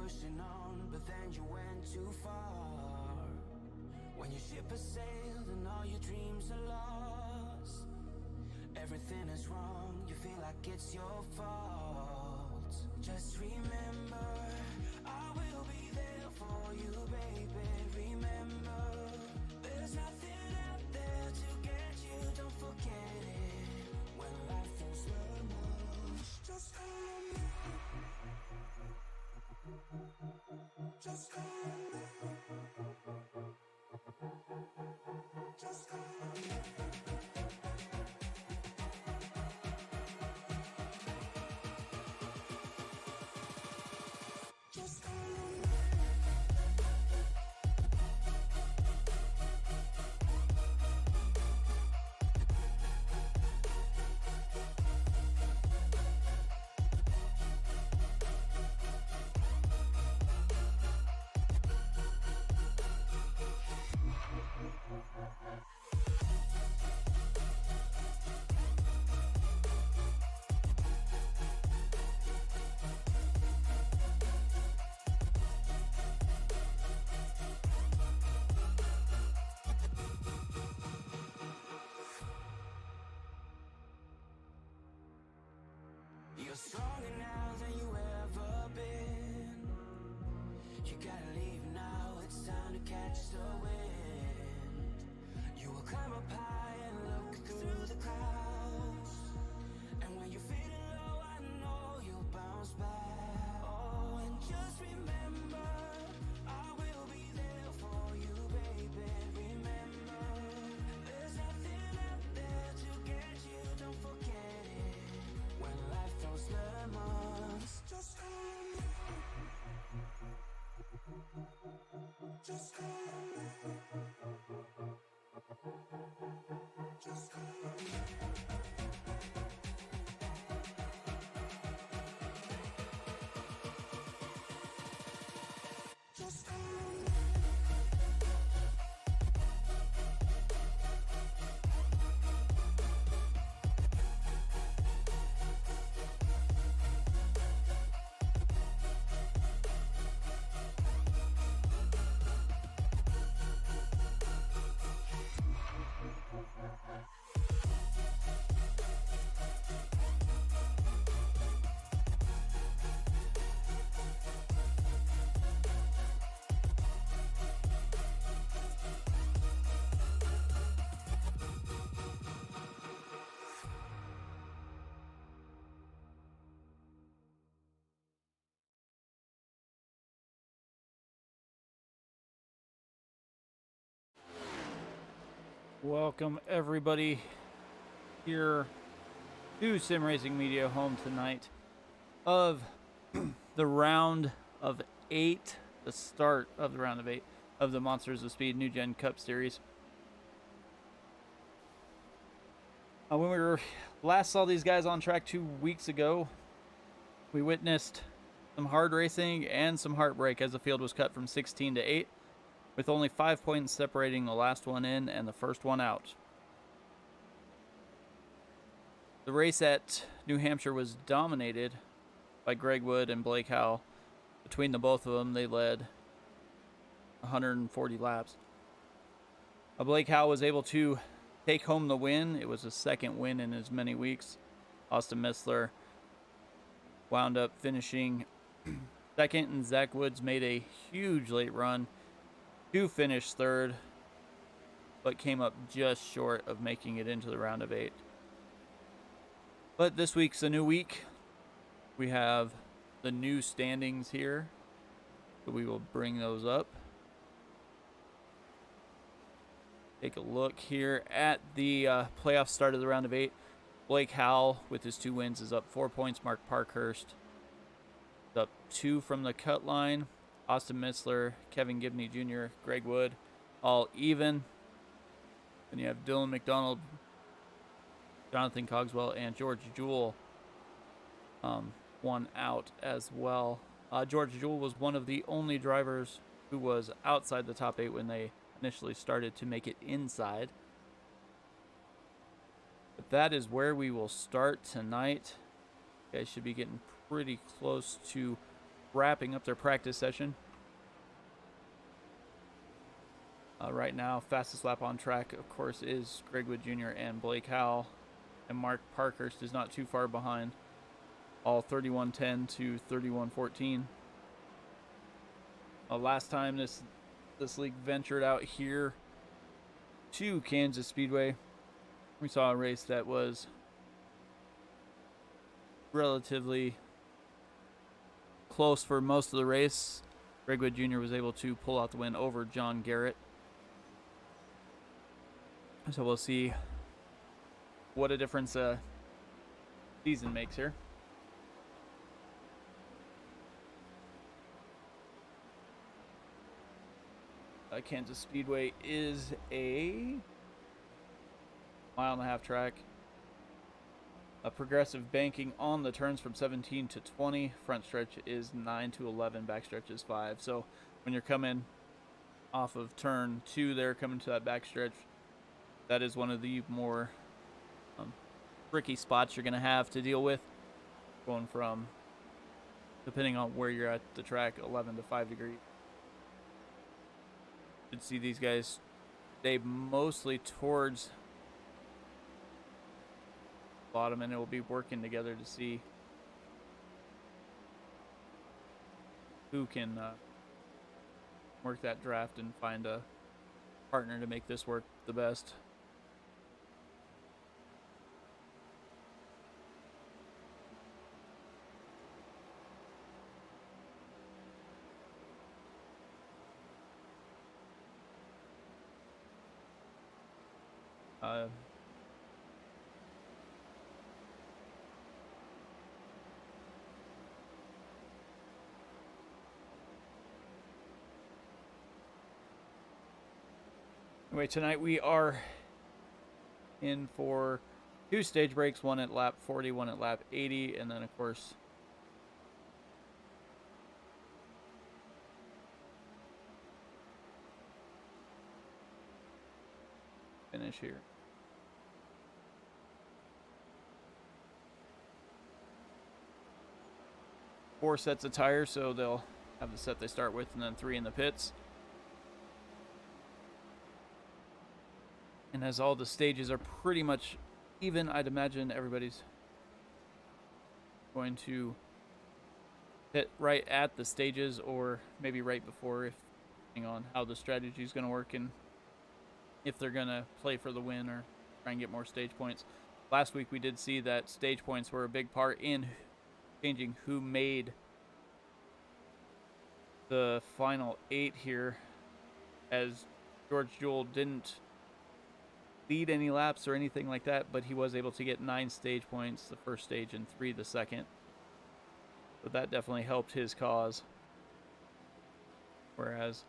pushing on, but then you went too far. When your ship has sailed and all your dreams are lost, everything is wrong, you feel like it's your fault. Just remember, I will be there for you, baby. Remember, there's nothing out there to get you, don't forget it. When life throws lemons, just call me. Just call me. Just call me. Just call me. You're stronger now than you ever been. You gotta leave now, it's time to catch the wind. You will climb up high and look through the clouds. And when you're feeling low, I know you'll bounce back. Oh, and just remember, I will be there for you, baby. Remember, there's nothing out there to get you, don't forget it. When life throws lemons, just call me. Just call me. Just call me. Just call me. Welcome everybody here to Sim Racing Media, home tonight of the round of 8, the start of the round of 8 of the Monsters of Speed NewGen Cup Series. When we last saw these guys on track 2 weeks ago, we witnessed some hard racing and some heartbreak as the field was cut from 16 to 8. With only 5 points separating the last one in and the first one out. The race at New Hampshire was dominated by Greg Wood and Blake Howell. Between the both of them, they led 140 laps. Blake Howell was able to take home the win. It was his second win in as many weeks. Austin Missler wound up finishing second, and Zach Woods made a huge late run to finish third, but came up just short of making it into the round of 8. But this week's a new week. We have the new standings here, so we will bring those up. Take a look here at the playoff start of the round of 8. Blake Howell, with his 2 wins, is up 4 points. Mark Parkhurst is up 2 from the cut line. Austin Missler, Kevin Gibney Jr., Greg Wood, all even. Then you have Dylan McDonald, Jonathan Cogswell, and George Jewell, one out as well. George Jewell was one of the only drivers who was outside the top 8 when they initially started to make it inside. But that is where we will start tonight. You guys should be getting pretty close to wrapping up their practice session. Right now, fastest lap on track, of course, is Greg Wood Jr. and Blake Howell. And Mark Parkhurst is not too far behind. All 31:10 to 31:14. Last time this league ventured out here to Kansas Speedway, we saw a race that was relatively close for most of the race. Greg Wood Jr. was able to pull out the win over John Garrett. So we'll see what a difference a season makes here. Kansas Speedway is a 1.5-mile track. A progressive banking on the turns from 17 to 20. Front stretch is 9 to 11. Back stretch is 5. So when you're coming off of turn 2 there, coming to that back stretch, that is one of the more tricky spots you're going to have to deal with. Going from, depending on where you're at the track, 11 to 5 degrees. You should see these guys stay mostly towards bottom, and it will be working together to see who can work that draft and find a partner to make this work the best. Anyway, tonight we are in for 2 stage breaks, one at lap 40, one at lap 80, and then, of course, finish here. Four sets of tires, so they'll have the set they start with and then 3 in the pits. And as all the stages are pretty much even, I'd imagine everybody's going to hit right at the stages, or maybe right before, if depending on how the strategy is going to work and if they're going to play for the win or try and get more stage points. Last week we did see that stage points were a big part in changing who made the final 8 here, as George Jewell didn't lead any laps or anything like that, but he was able to get 9 stage points the first stage and 3 the second. So that definitely helped his cause. Whereas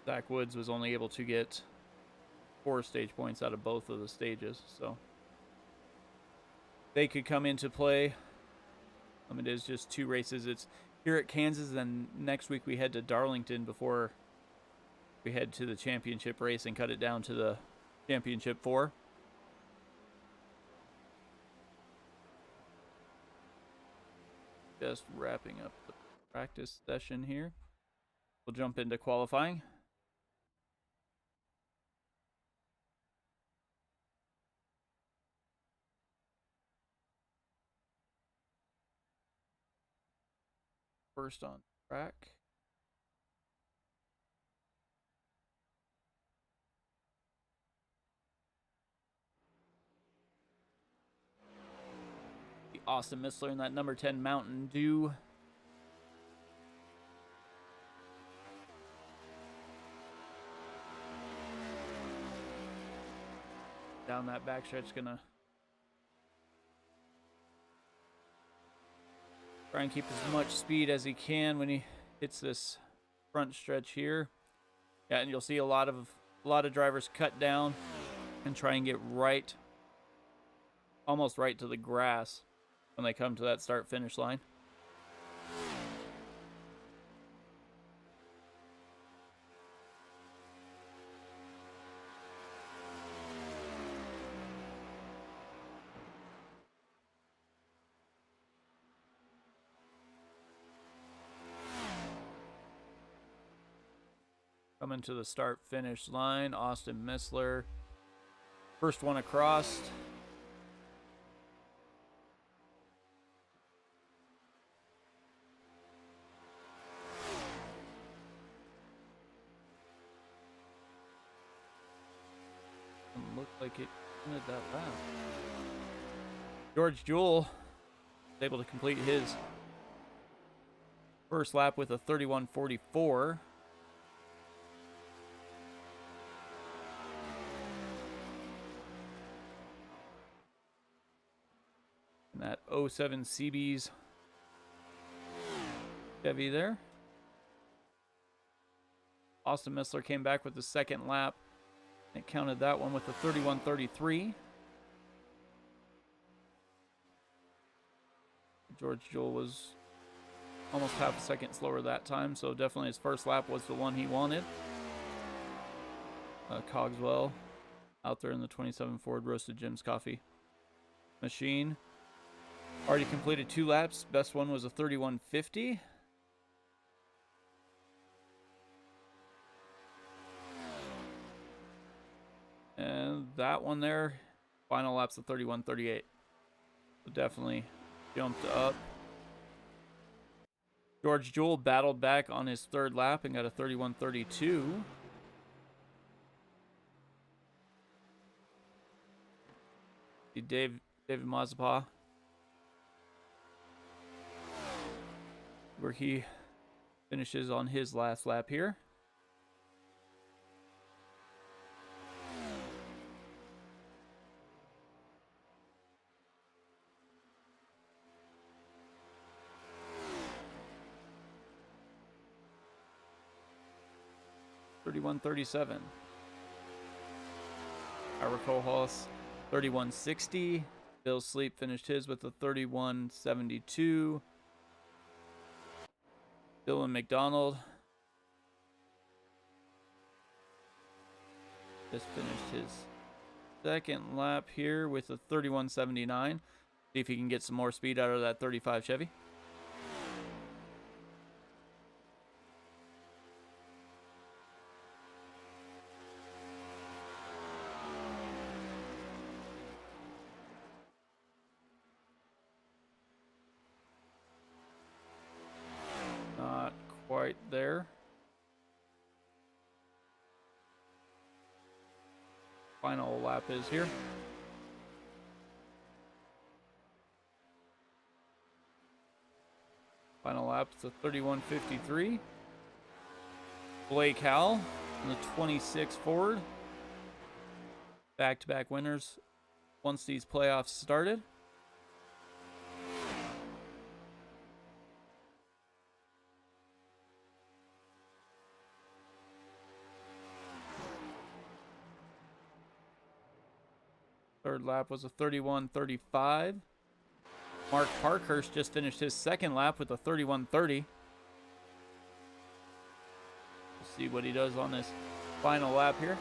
Zach Woods was only able to get 4 stage points out of both of the stages. So they could come into play. It is just 2 races. It's here at Kansas, then next week we head to Darlington before we head to the championship race and cut it down to the championship 4. Just wrapping up the practice session here. We'll jump into qualifying. First on track. Austin Missler in that number 10 Mountain Dew. Down that backstretch, gonna try and keep as much speed as he can when he hits this front stretch here. Yeah, and you'll see a lot of drivers cut down and try and get right, almost right to the grass when they come to that start-finish line. Coming to the start-finish line, Austin Missler. First one across. Doesn't look like it ended that lap. George Jewell was able to complete his first lap with a 31:44. And that 07 CB's Chevy there. Austin Missler came back with the second lap. It counted that one with a 31:33. George Jewell was almost half a second slower that time, so definitely his first lap was the one he wanted. Cogswell out there in the 27 Ford Roasted Jim's Coffee machine. Already completed 2 laps. Best one was a 31:50. And that one there, final lap's a 31:38. So definitely jumped up. George Jewell battled back on his third lap and got a 31:32. David Mazepin, where he finishes on his last lap here. $31.37. Ira Kohlhaas, 31.60. Bill Sleep finished his with a 31.72. Dylan McDonald just finished his second lap here with a 31.79. See if he can get some more speed out of that 35 Chevy. Not quite there. Final lap is here. Final lap is a 31.53. Blake Howell in the 26 Ford. Back-to-back winners once these playoffs started. Third lap was a 31.35. Mark Parkhurst just finished his second lap with a 31.30. We'll see what he does on this final lap here.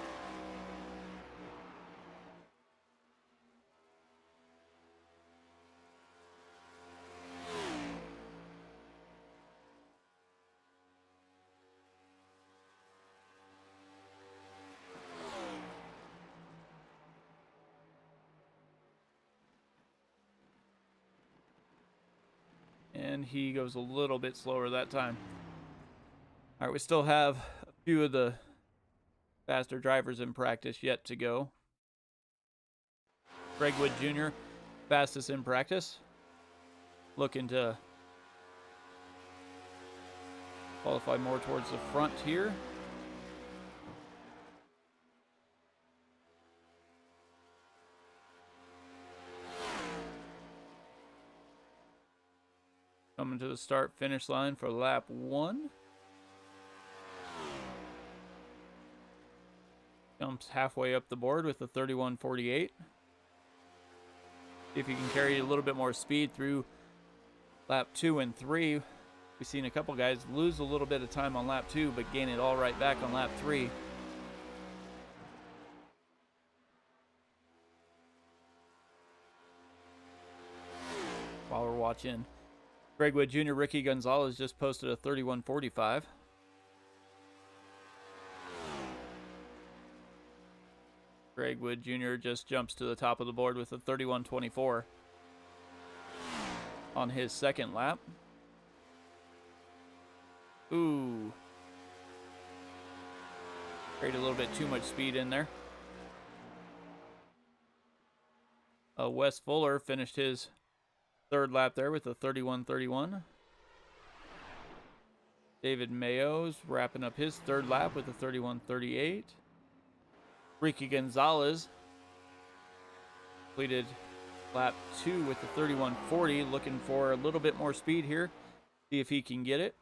And he goes a little bit slower that time. All right, we still have a few of the faster drivers in practice yet to go. Greg Wood Jr., fastest in practice. Looking to qualify more towards the front here. Coming to the start-finish line for lap 1. Jumps halfway up the board with a 31.48. See if he can carry a little bit more speed through lap 2 and 3. We've seen a couple guys lose a little bit of time on lap 2, but gain it all right back on lap 3. While we're watching Greg Wood Jr., Ricky Gonzalez just posted a 31.45. Greg Wood Jr. just jumps to the top of the board with a 31.24 on his second lap. Ooh. Create a little bit too much speed in there. Wes Fuller finished his third lap there with a 31.31. David Mayo's wrapping up his third lap with a 31.38. Ricky Gonzalez completed lap 2 with a 31.40, looking for a little bit more speed here. See if he can get it.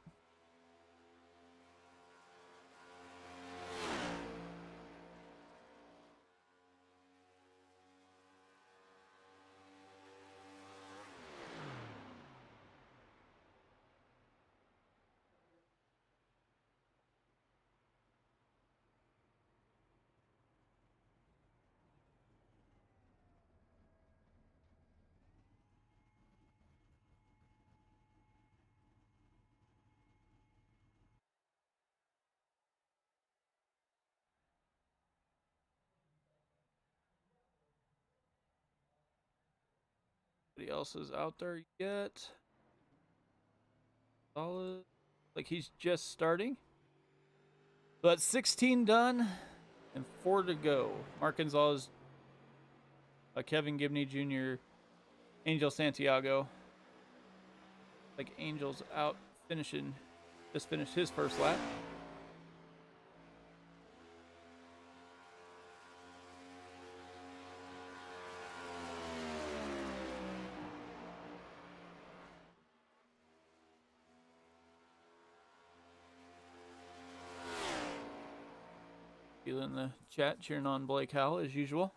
Nobody else is out there yet. Solid. Like he's just starting. But 16 done and 4 to go. Mark Gonzalez, Kevin Gibney Jr., Angel Santiago. Like Angel's out finishing, just finished his first lap. In the chat cheering on Blake Howell as usual.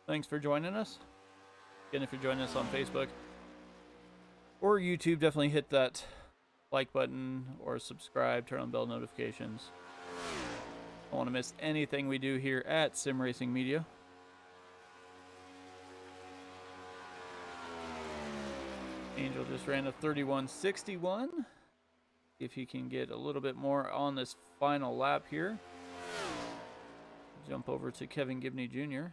Thanks for joining us. Again, if you're joining us on Facebook or YouTube, definitely hit that like button or subscribe, turn on bell notifications. Don't want to miss anything we do here at Sim Racing Media. Angel just ran a 31.61. See if he can get a little bit more on this final lap here. Jump over to Kevin Gibney Jr.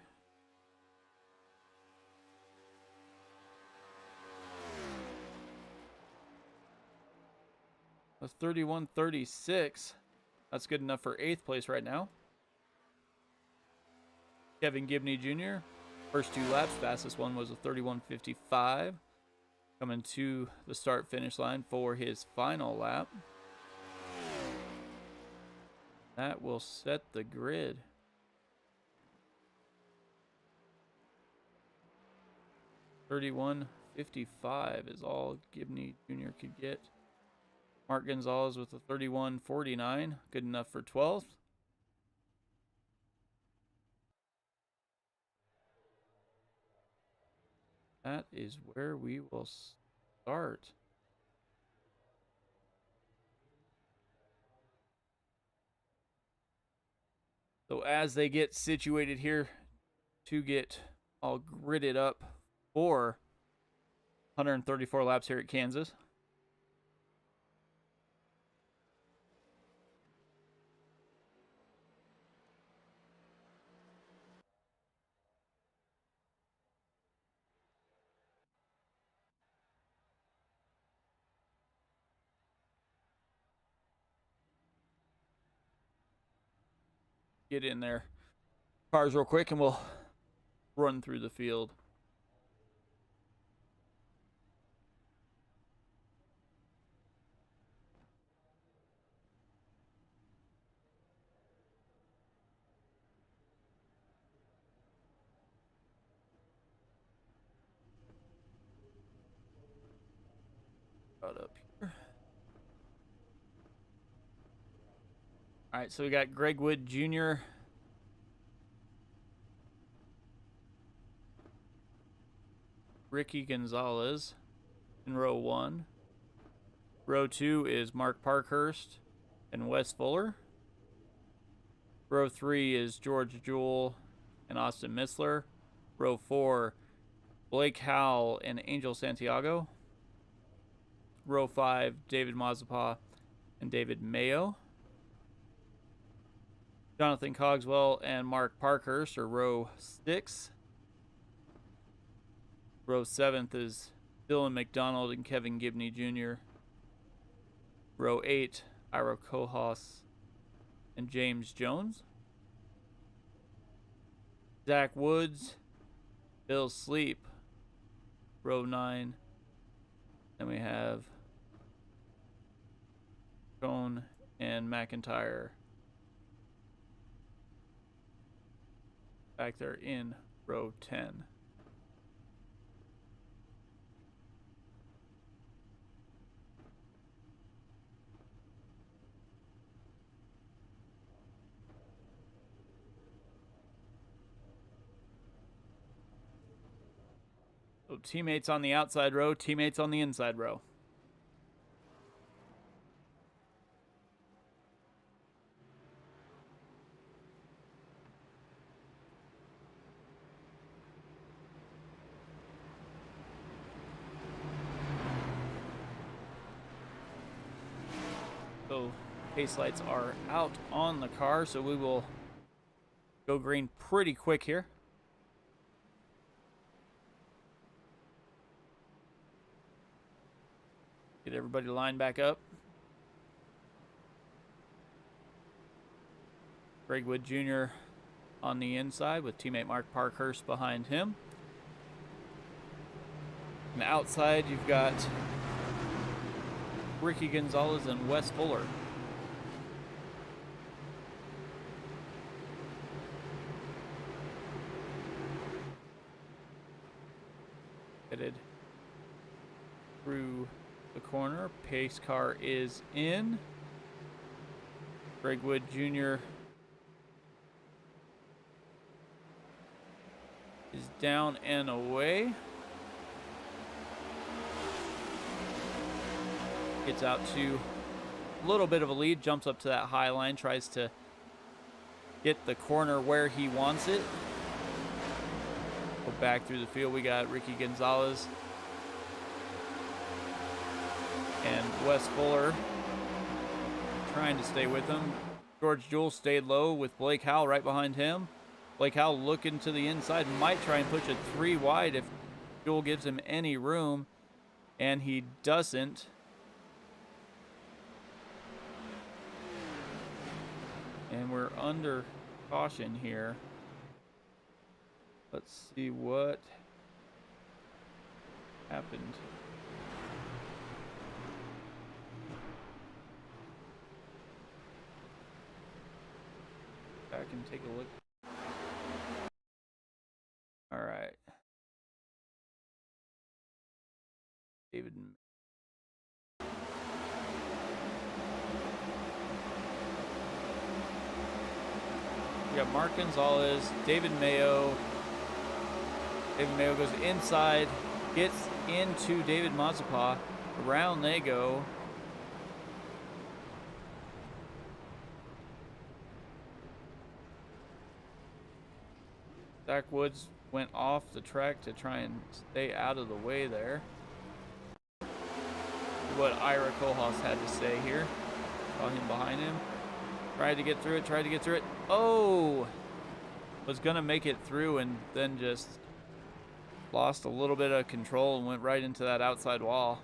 A 31.36. That's good enough for 8th place right now. Kevin Gibney Jr. First 2 laps, fastest one was a 31.55. Coming to the start-finish line for his final lap. That will set the grid. 31.55 is all Gibney Jr. could get. Mark Gonzalez with a 31.49, good enough for 12th. That is where we will start. So as they get situated here to get all gridded up for 134 laps here at Kansas. Get in there, cars real quick, and we'll run through the field. Up here. All right, so we got Greg Wood Jr. Ricky Gonzalez in row 1. Row 2 is Mark Parkhurst and Wes Fuller. Row 3 is George Jewell and Austin Missler. Row 4, Blake Howell and Angel Santiago. Row 5, David Mazeppa and David Mayo. Jonathan Cogswell and Mark Parkhurst are row 6. Row 7th is Dylan McDonald and Kevin Gibney Jr. Row 8, Ira Kohlhaas and James Jones. Zach Woods, Bill Sleep, row 9. Then we have Cone and McIntyre back there in row 10. So teammates on the outside row, teammates on the inside row. So pace lights are out on the car, so we will go green pretty quick here. Get everybody lined back up. Greg Wood Jr. on the inside with teammate Mark Parkhurst behind him. On the outside, you've got Ricky Gonzalez and Wes Fuller. Headed through the corner. Pace car is in. Greg Wood Jr. is down and away. Gets out to a little bit of a lead, jumps up to that high line, tries to get the corner where he wants it. Go back through the field. We got Ricky Gonzalez and Wes Fuller trying to stay with him. George Jewell stayed low with Blake Howell right behind him. Blake Howell looking to the inside, might try and push it 3 wide if Jewell gives him any room, and he doesn't. And we're under caution here. Let's see what happened. Back and take a look. All right. David. We got Mark Gonzalez, David Mayo. David Mayo goes inside, gets into David Mazeppa. Around they go. Zach Woods went off the track to try and stay out of the way there. What Ira Kohlhaas had to say here. Saw him behind him. Tried to get through it, Oh! Was gonna make it through and then just lost a little bit of control and went right into that outside wall.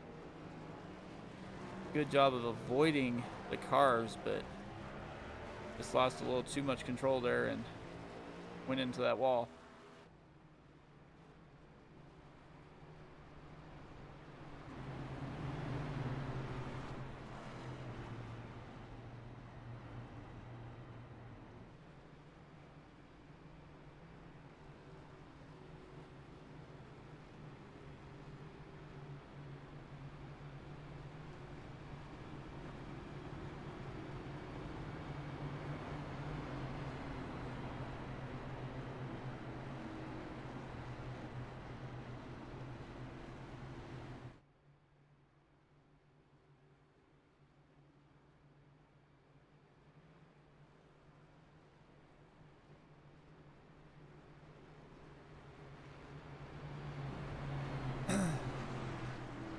Good job of avoiding the cars, but just lost a little too much control there and went into that wall.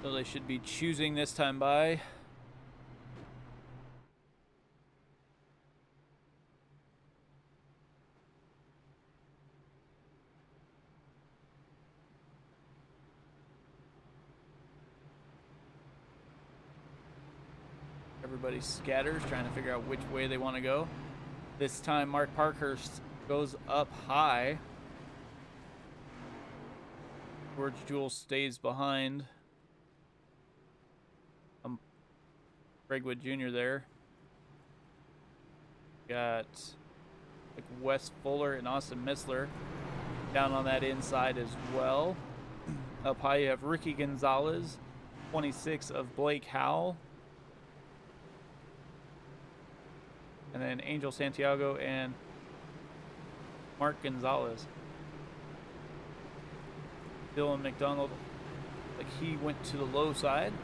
So they should be choosing this time by. Everybody scatters, trying to figure out which way they want to go. This time, Mark Parkhurst goes up high. George Jewell stays behind. Greg Wood Jr. there. Got like Wes Fuller and Austin Missler down on that inside as well. Up high, you have Ricky Gonzalez, 26 of Blake Howell. And then Angel Santiago and Mark Gonzalez. Dylan McDonald, like he went to the low side.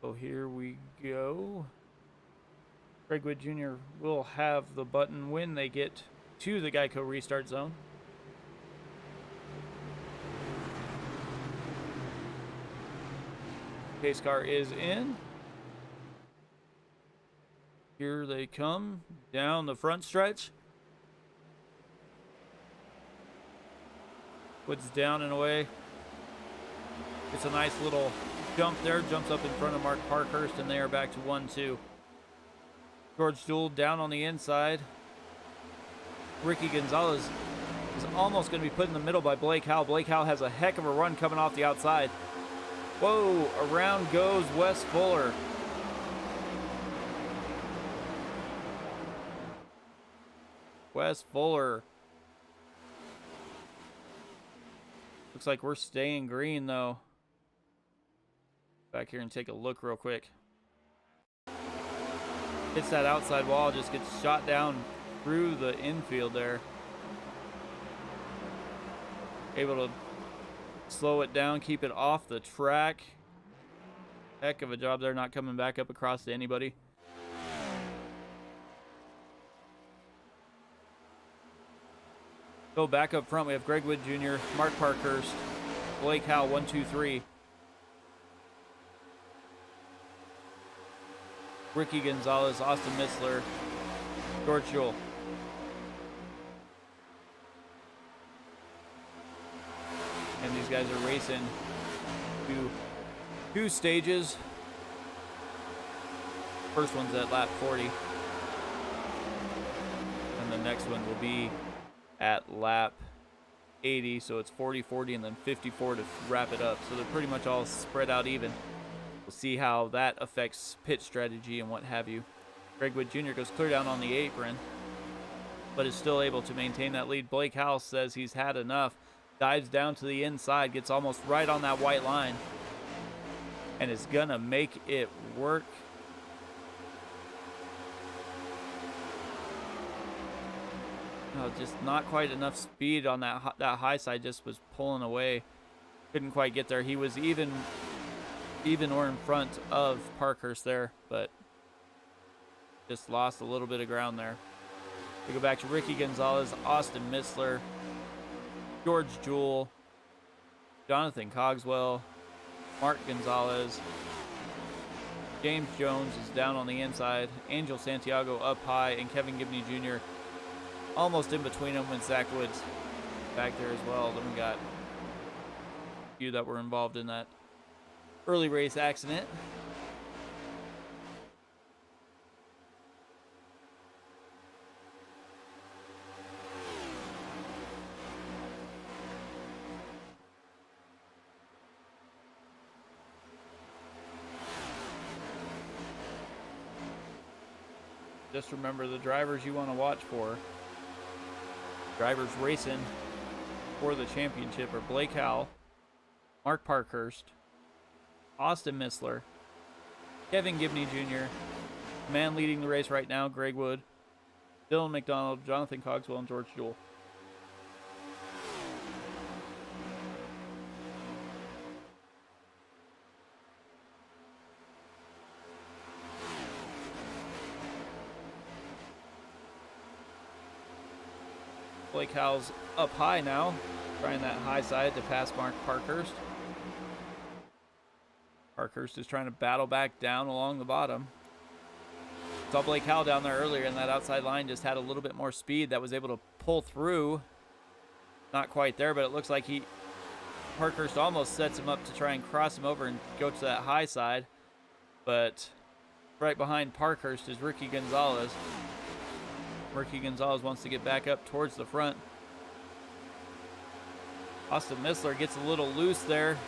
So here we go. Greg Wood Jr. will have the button when they get to the Geico restart zone. Pace car is in. Here they come down the front stretch. Wood's down and away. It's a nice little jump there. Jumps up in front of Mark Parkhurst, and they are back to 1-2. George Jewell down on the inside. Ricky Gonzalez is almost going to be put in the middle by Blake Howell. Blake Howell has a heck of a run coming off the outside. Whoa, around goes Wes Fuller. Wes Fuller. Looks like we're staying green, though. Back here and take a look real quick. Hits that outside wall, just gets shot down through the infield there. Able to slow it down, keep it off the track. Heck of a job there, not coming back up across to anybody. So back up front, we have Greg Wood Jr., Mark Parkhurst, Blake Howell, 1, 2, 3. Ricky Gonzalez, Austin Missler, George Jewell. And these guys are racing two stages. First one's at lap 40. And the next one will be at lap 80. So it's 40, 40, and then 54 to wrap it up. So they're pretty much all spread out even. We'll see how that affects pit strategy and what have you. Greg Wood Jr. goes clear down on the apron, but is still able to maintain that lead. Blake Howell says he's had enough. Dives down to the inside, gets almost right on that white line, and is gonna make it work. No, just not quite enough speed on that high side. Just was pulling away. Couldn't quite get there. He was even or in front of Parkhurst there, but just lost a little bit of ground there. We go back to Ricky Gonzalez, Austin Missler, George Jewell, Jonathan Cogswell, Mark Gonzalez, James Jones is down on the inside, Angel Santiago up high, and Kevin Gibney Jr. almost in between them, with Zach Woods back there as well. Then we got a few that were involved in that early race accident. Just remember the drivers you want to watch for. Drivers racing for the championship are Blake Howell, Mark Parkhurst, Austin Missler, Kevin Gibney Jr., man leading the race right now, Greg Wood, Dylan McDonald, Jonathan Cogswell, and George Jewell. Blake Howell's up high now, trying that high side to pass Mark Parkhurst. Parkhurst is trying to battle back down along the bottom. Saw Blake Howell down there earlier, and that outside line just had a little bit more speed that was able to pull through. Not quite there, but it looks like Parkhurst almost sets him up to try and cross him over and go to that high side. But right behind Parkhurst is Ricky Gonzalez. Ricky Gonzalez wants to get back up towards the front. Austin Missler gets a little loose there.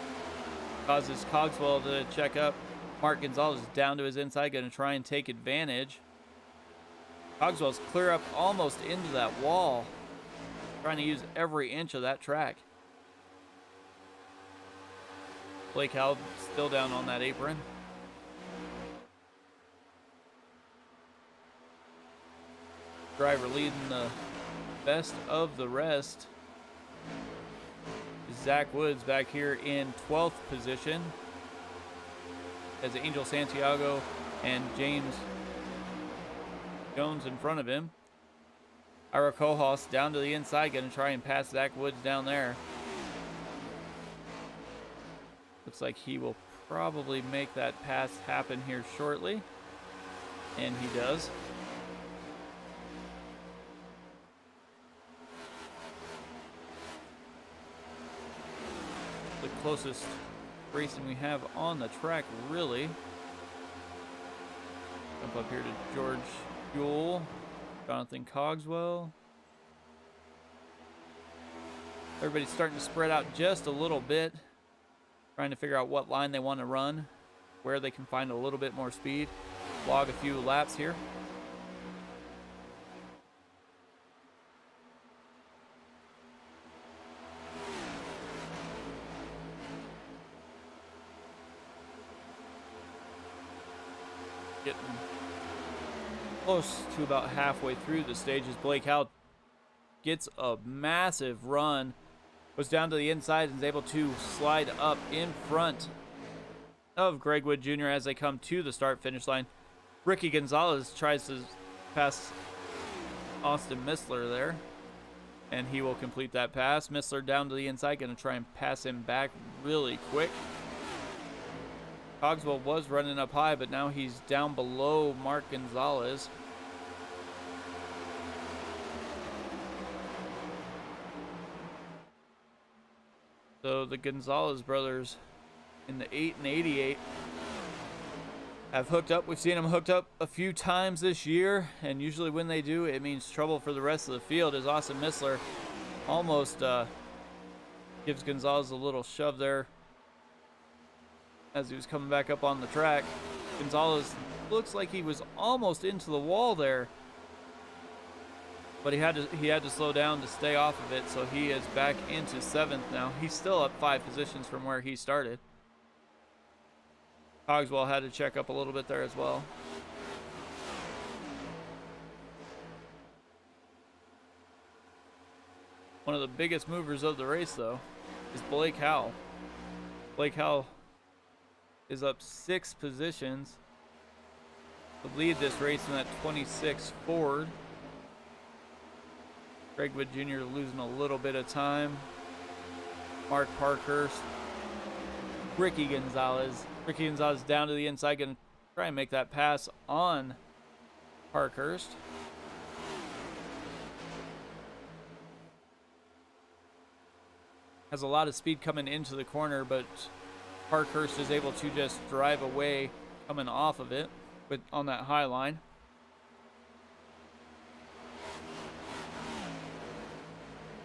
Causes Cogswell to check up. Mark Gonzalez is down to his inside, going to try and take advantage. Cogswell's clear up almost into that wall. Trying to use every inch of that track. Blake Howell still down on that apron. Driver leading the best of the rest is Zach Woods back here in 12th position. As Angel Santiago and James Jones in front of him. Ira Kohlhaas down to the inside, going to try and pass Zach Woods down there. Looks like he will probably make that pass happen here shortly. And he does. The closest racing we have on the track, really. Jump up here to George Buell, Jonathan Cogswell. Everybody's starting to spread out just a little bit, trying to figure out what line they want to run, where they can find a little bit more speed, log a few laps here. Getting close to about halfway through the stages. Blake Howell gets a massive run, goes down to the inside and is able to slide up in front of Greg Wood Jr. as they come to the start-finish line. Ricky Gonzalez tries to pass Austin Missler there, and he will complete that pass. Missler down to the inside, going to try and pass him back really quick. Cogswell was running up high, but now he's down below Mark Gonzalez. So the Gonzalez brothers in the 8 and 88 have hooked up. We've seen them hooked up a few times this year, and usually when they do, it means trouble for the rest of the field, as Austin Missler almost gives Gonzalez a little shove there as he was coming back up on the track. Gonzalez looks like he was almost into the wall there, but he had to slow down to stay off of it, so he is back into 7th now. He's still up 5 positions from where he started. Cogswell had to check up a little bit there as well. One of the biggest movers of the race, though, is Blake Howell. Blake Howell is up 6 positions to lead this race in that 26 Ford. Greg Wood Jr. losing a little bit of time. Mark Parkhurst. Ricky Gonzalez. Ricky Gonzalez down to the inside, going to try and make that pass on Parkhurst. Has a lot of speed coming into the corner, but Parkhurst is able to just drive away coming off of it on that high line.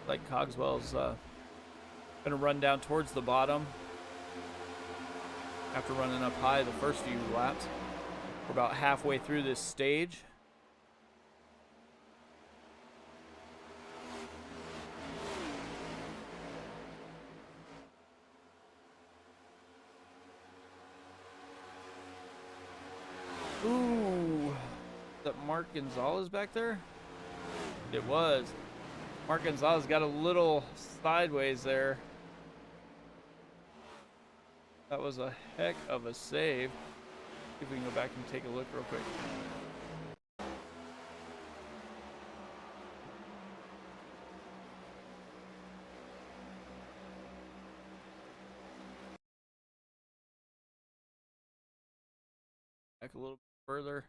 Like Cogswell's going to run down towards the bottom after running up high the first few laps. We're about halfway through this stage. Ooh, is that Mark Gonzalez back there? It was. Mark Gonzalez got a little sideways there. That was a heck of a save. See if we can go back and take a look real quick. Back a little further.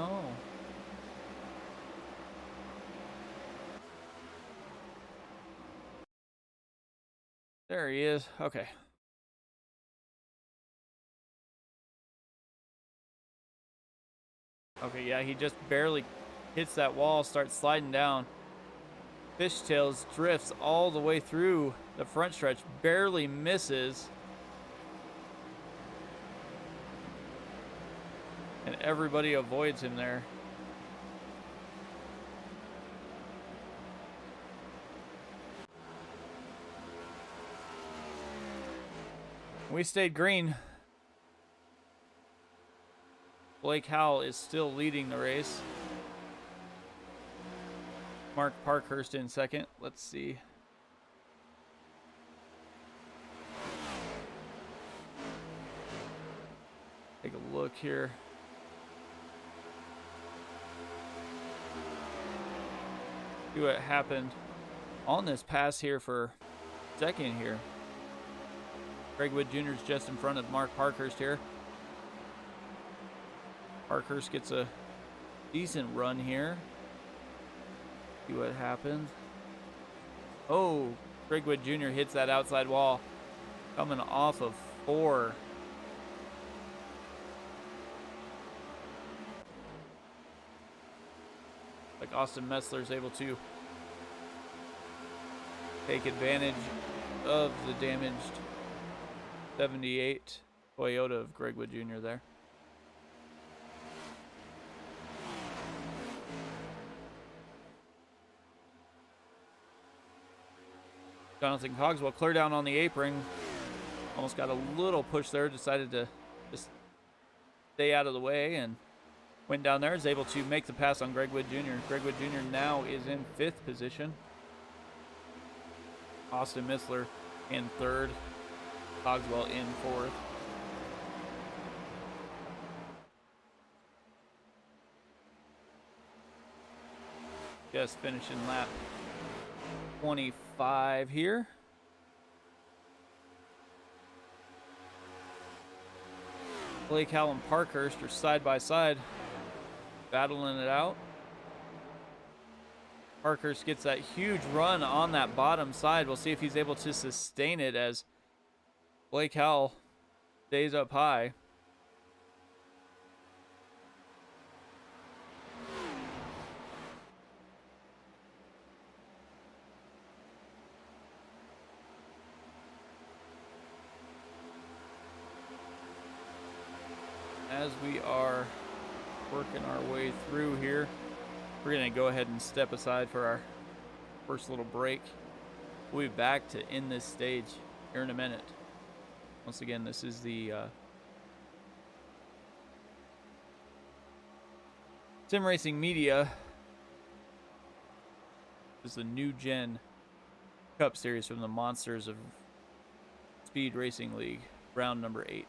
no. There he is. Okay. Okay, yeah, he just barely hits that wall, starts sliding down. Fishtails drifts all the way through the front stretch, barely misses. And everybody avoids him there. We stayed green. Blake Howell is still leading the race. Mark Parkhurst in second. Let's see. Take a look here. See what happened on this pass here for second here. Greg Wood Jr. is just in front of Mark Parkhurst here. Parkhurst gets a decent run here. See what happens. Oh, Greg Wood Jr. hits that outside wall. Coming off of 4. Like Austin Messler is able to take advantage of the damaged 78 Toyota of Greg Wood Jr. there. Jonathan Cogswell clear down on the apron. Almost got a little push there. Decided to just stay out of the way and went down there. Is able to make the pass on Greg Wood Jr. Greg Wood Jr. now is in 5th position. Austin Missler in 3rd. Cogswell in 4th. Just finishing lap 25 here. Blake Howell and Parkhurst are side by side, battling it out. Parkhurst gets that huge run on that bottom side. We'll see if he's able to sustain it as Blake Howell stays up high. As we are working our way through here, we're going to go ahead and step aside for our first little break. We'll be back to end this stage here in a minute. Once again, this is the Sim Racing Media. This is the NewGen Cup Series from the Monsters of Speed Racing League, round number 8.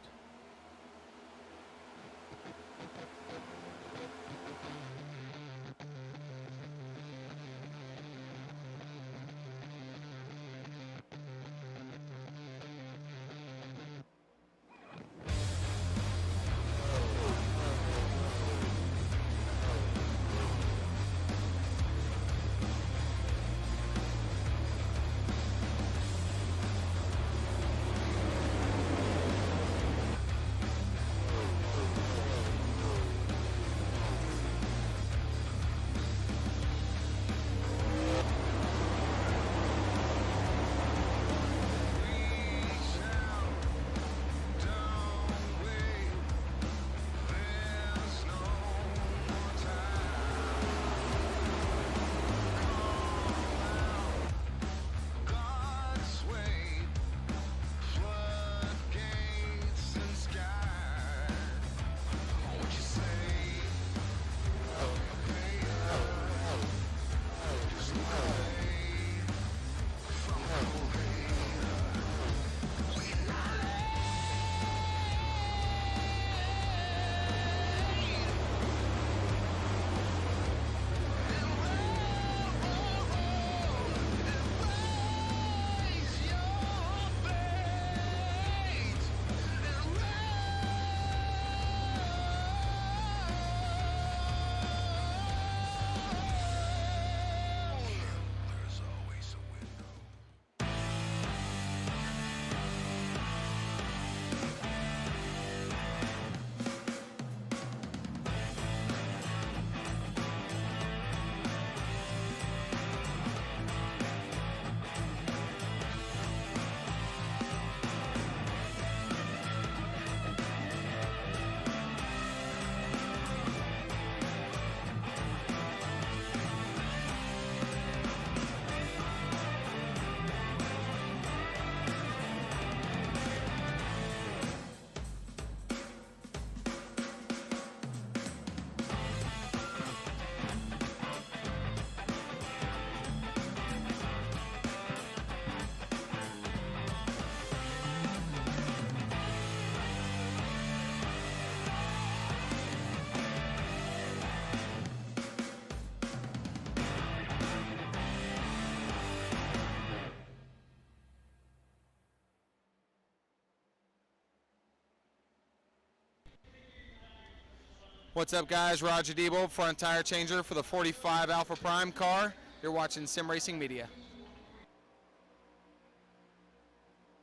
What's up, guys? Roger Debo, front tire changer for the 45 Alpha Prime car. You're watching Sim Racing Media.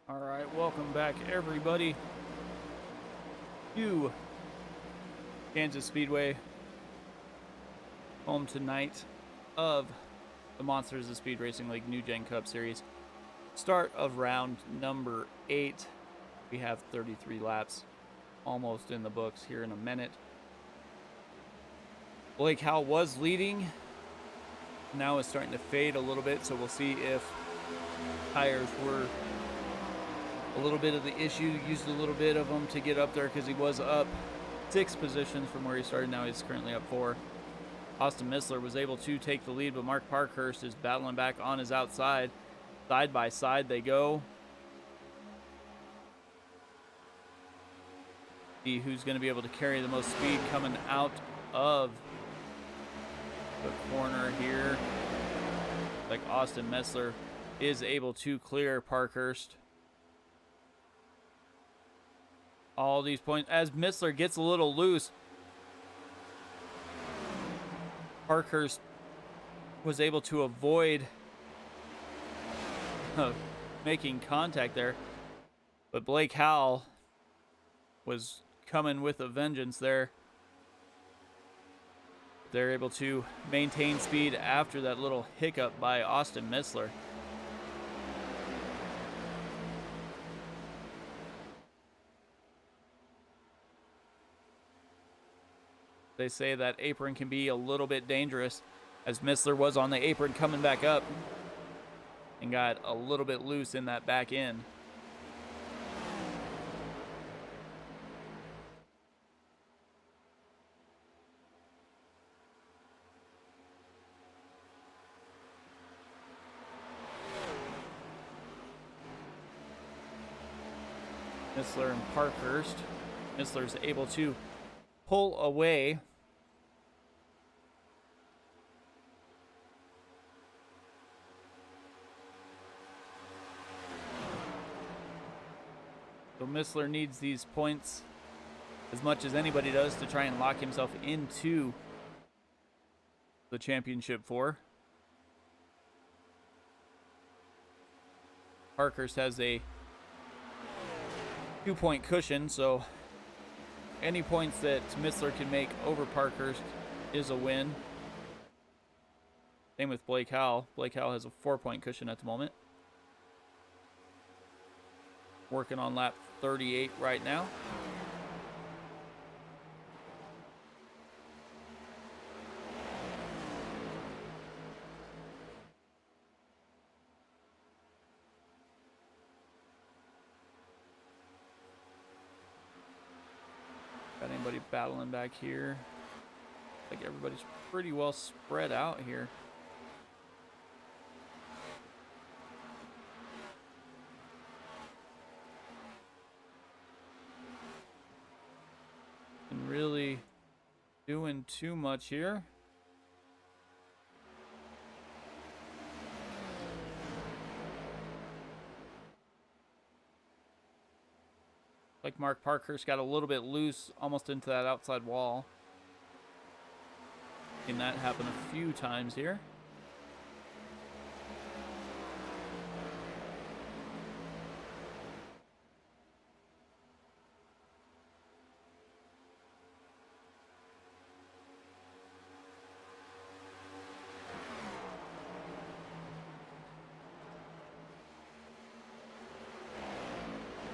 All right, welcome back, everybody, to Kansas Speedway, home tonight of the Monsters of Speed Racing League NewGen Cup Series. Start of round number 8. We have 33 laps almost in the books here in a minute. Blake Howell was leading. Now it's starting to fade a little bit, so we'll see if tires were a little bit of the issue. Used a little bit of them to get up there because he was up 6 positions from where he started. Now he's currently up 4. Austin Missler was able to take the lead, but Mark Parkhurst is battling back on his outside. Side by side they go. See who's going to be able to carry the most speed coming out of the corner here. Like Austin Missler is able to clear Parkhurst. All these points as Missler gets a little loose. Parkhurst was able to avoid making contact there, but Blake Howell was coming with a vengeance there. They're able to maintain speed after that little hiccup by Austin Missler. They say that apron can be a little bit dangerous, as Missler was on the apron coming back up and got a little bit loose in that back end. Missler and Parkhurst. Missler's able to pull away. So Missler needs these points as much as anybody does to try and lock himself into the championship 4. Parkhurst has a 2-point cushion, so any points that Missler can make over Parkhurst is a win. Same with Blake Howell. Blake Howell has a 4-point cushion at the moment. Working on lap 38 right now. Got anybody battling back here? Like everybody's pretty well spread out here. And really doing too much here. Like Mark Parkhurst got a little bit loose almost into that outside wall. Seen that happen a few times here.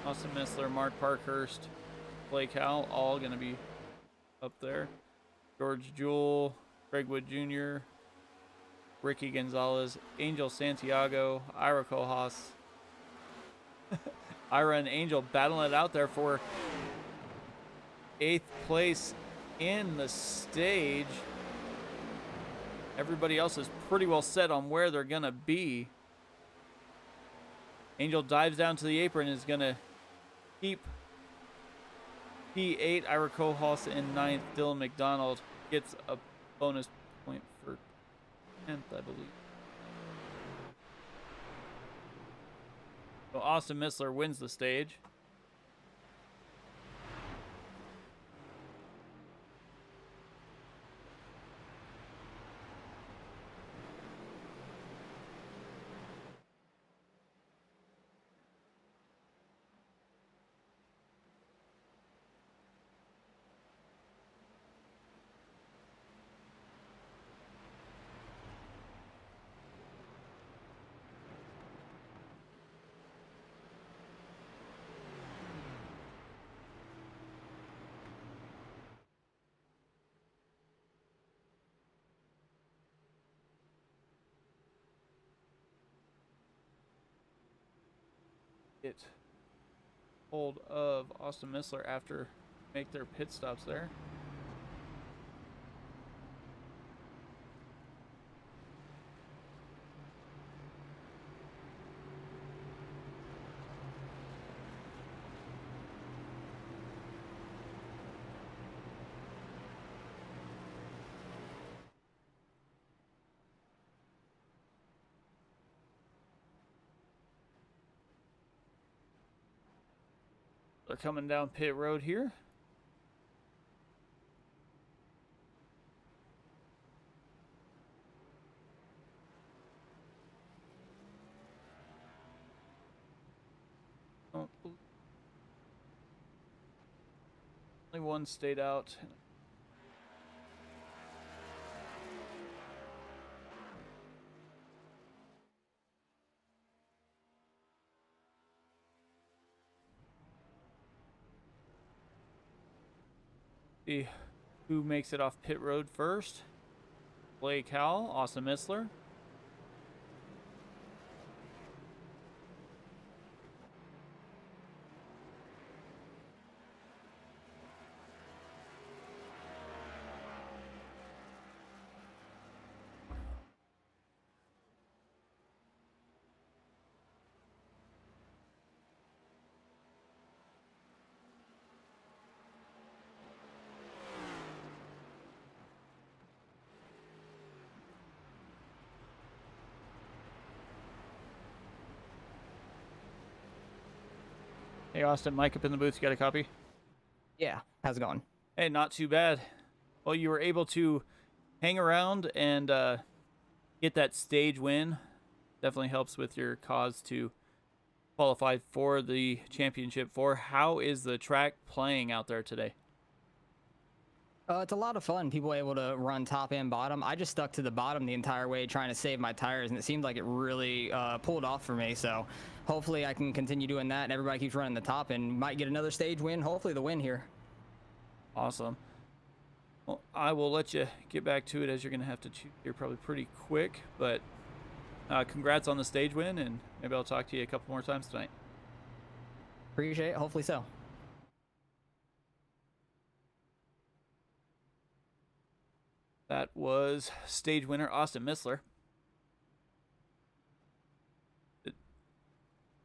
Austin Missler, Mark Parkhurst, Blake Howell, all going to be up there. George Jewell, Greg Wood Jr., Ricky Gonzalez, Angel Santiago, Ira Kojas. Ira and Angel battling it out there for 8th place in the stage. Everybody else is pretty well set on where they're going to be. Angel dives down to the apron and is going to keep P8. Ira Kojas in 9th. Dylan McDonald gets a bonus point for 10th, I believe. So Austin Missler wins the stage. get hold of Austin Missler after make their pit stops there. They're coming down pit road here. Oh, only one stayed out. See who makes it off pit road first. Blake Howell, Austin Missler. Hey, Austin, Mike up in the booth. You got a copy? Yeah, how's it going? Hey, not too bad. Well, you were able to hang around and get that stage win. Definitely helps with your cause to qualify for the championship. How is the track playing out there today? It's a lot of fun. People are able to run top and bottom. I just stuck to the bottom the entire way trying to save my tires, and it seemed like it really pulled off for me. So hopefully I can continue doing that, and everybody keeps running the top and might get another stage win. Hopefully the win here. Awesome. Well, I will let you get back to it as you're going to have to choose here probably pretty quick. But congrats on the stage win, and maybe I'll talk to you a couple more times tonight. Appreciate it. Hopefully so. That was stage winner Austin Missler. It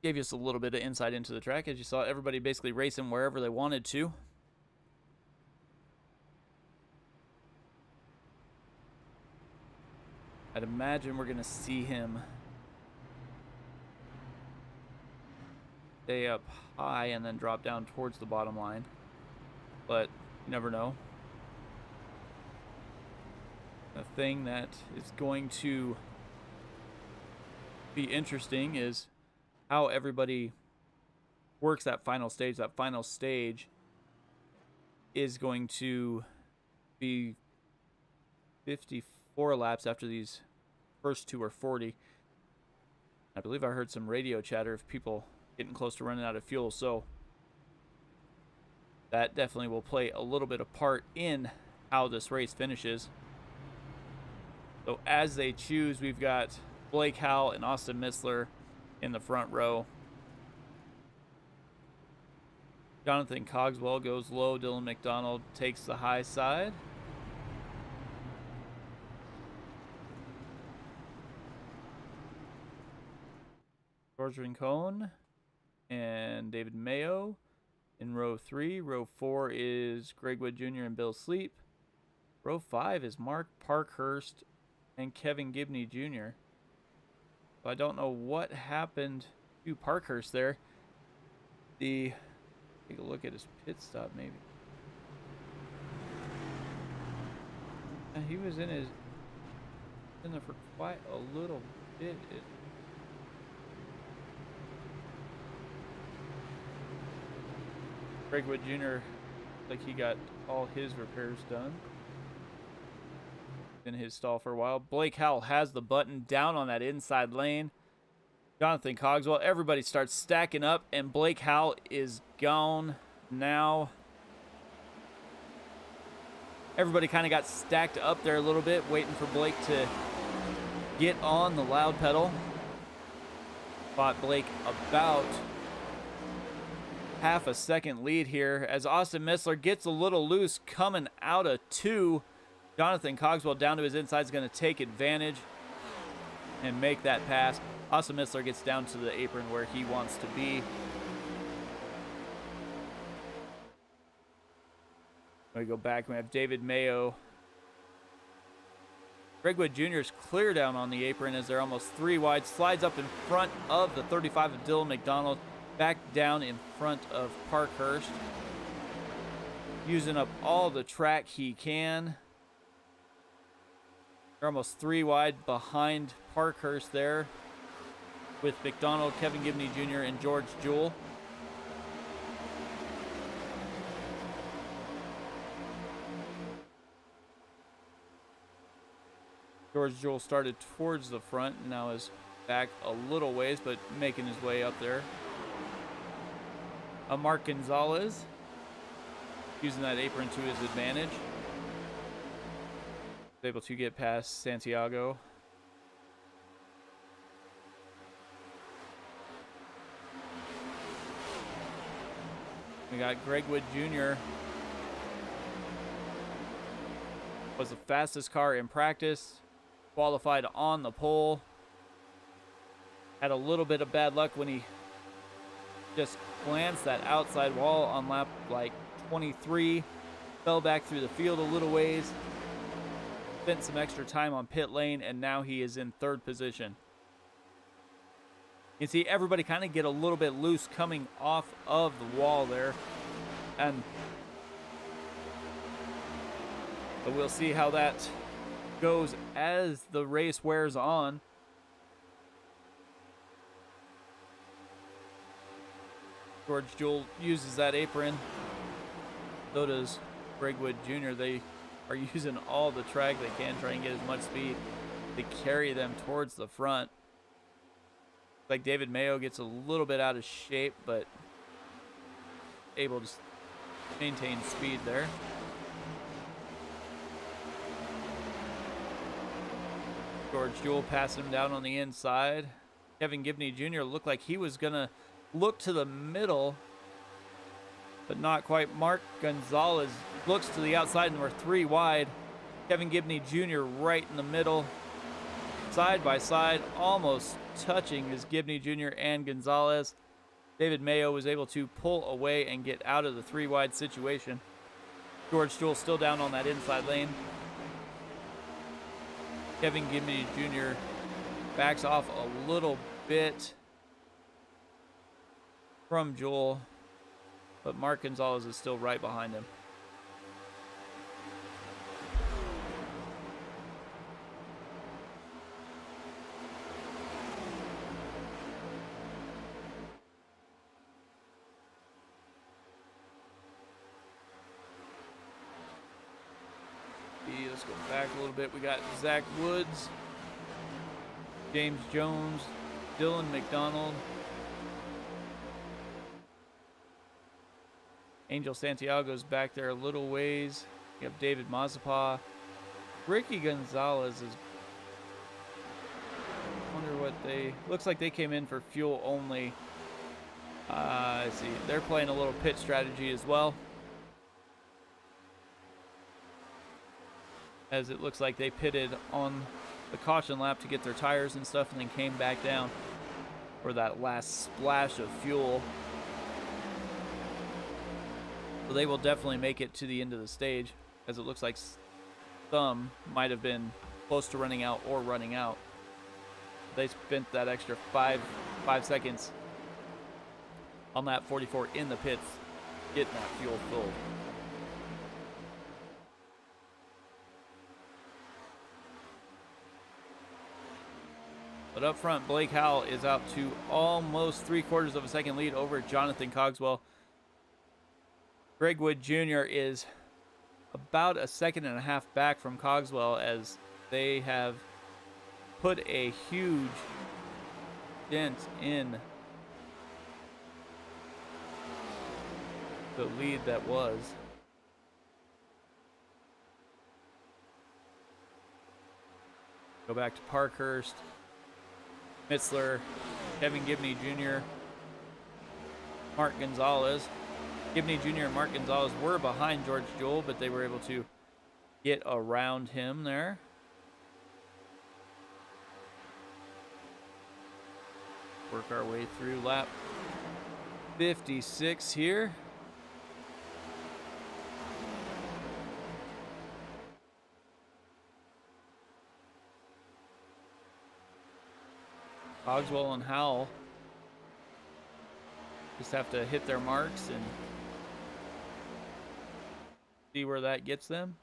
gave us a little bit of insight into the track. As you saw, everybody basically racing wherever they wanted to. I'd imagine we're going to see him stay up high and then drop down towards the bottom line. But you never know. The thing that is going to be interesting is how everybody works that final stage. That final stage is going to be 54 laps after these first two are 40. I believe I heard some radio chatter of people getting close to running out of fuel, so that definitely will play a little bit of part in how this race finishes. So as they choose, we've got Blake Howell and Austin Missler in the front row. Jonathan Cogswell goes low. Dylan McDonald takes the high side. George Rincon and David Mayo in row 3. Row 4 is Greg Wood Jr. and Bill Sleep. Row 5 is Mark Parkhurst and Kevin Gibney Jr. So I don't know what happened to Parkhurst there. Take a look at his pit stop, maybe. He was in there for quite a little bit. Greg Wood Jr. like he got all his repairs done. In his stall for a while. Blake Howell has the button down on that inside lane. Jonathan Cogswell, everybody starts stacking up, and Blake Howell is gone now. Everybody kind of got stacked up there a little bit, waiting for Blake to get on the loud pedal. Fought Blake about half a second lead here as Austin Missler gets a little loose coming out of 2. Jonathan Cogswell down to his inside is going to take advantage and make that pass. Austin Missler gets down to the apron where he wants to be. We go back. We have David Mayo. Greg Wood Jr. is clear down on the apron as they're almost 3 wide. Slides up in front of the 35 of Dylan McDonald. Back down in front of Parkhurst. Using up all the track he can. They're almost 3 wide behind Parkhurst there. With McDonald, Kevin Gibney Jr., and George Jewell. George Jewell started towards the front and now is back a little ways, but making his way up there. Mark Gonzalez using that apron to his advantage. Able to get past Santiago. We got Greg Wood Jr. was the fastest car in practice. Qualified on the pole. Had a little bit of bad luck when he just glanced that outside wall on lap like 23. Fell back through the field a little ways. Spent some extra time on pit lane, and now he is in 3rd position. You can see everybody kind of get a little bit loose coming off of the wall there. And but we'll see how that goes as the race wears on. George Jewell uses that apron. So does Greg Wood Jr. They are using all the track they can, try and get as much speed to carry them towards the front. Like David Mayo gets a little bit out of shape, but able to maintain speed there. George Jewell passing him down on the inside. Kevin Gibney Jr. looked like he was going to look to the middle, but not quite. Mark Gonzalez looks to the outside, and we're 3 wide. Kevin Gibney Jr. right in the middle. Side by side, almost touching is Gibney Jr. and Gonzalez. David Mayo was able to pull away and get out of the 3 wide situation. George Jewell still down on that inside lane. Kevin Gibney Jr. backs off a little bit from Jewell, but Mark Gonzalez is still right behind him. Let's go back a little bit. We got Zach Woods, James Jones, Dylan McDonald, Angel Santiago's back there a little ways. You have David Mazeppa. Ricky Gonzalez is, wonder what they, looks like they came in for fuel only. I see, they're playing a little pit strategy as well. As it looks like they pitted on the caution lap to get their tires and stuff, and then came back down for that last splash of fuel. So they will definitely make it to the end of the stage, as it looks like some might have been close to running out or running out. They spent that extra five seconds on lap 44 in the pits getting that fuel filled. But up front, Blake Howell is out to almost 3/4 of a second lead over Jonathan Cogswell. Greg Wood Jr. is about 1.5 seconds back from Cogswell, as they have put a huge dent in the lead that was. Go back to Parkhurst, Mitzler, Kevin Gibney Jr., Mark Gonzalez. Gibney Jr. and Mark Gonzalez were behind George Jewell, but they were able to get around him there. Work our way through lap 56 here. Cogswell and Howell just have to hit their marks and see where that gets them.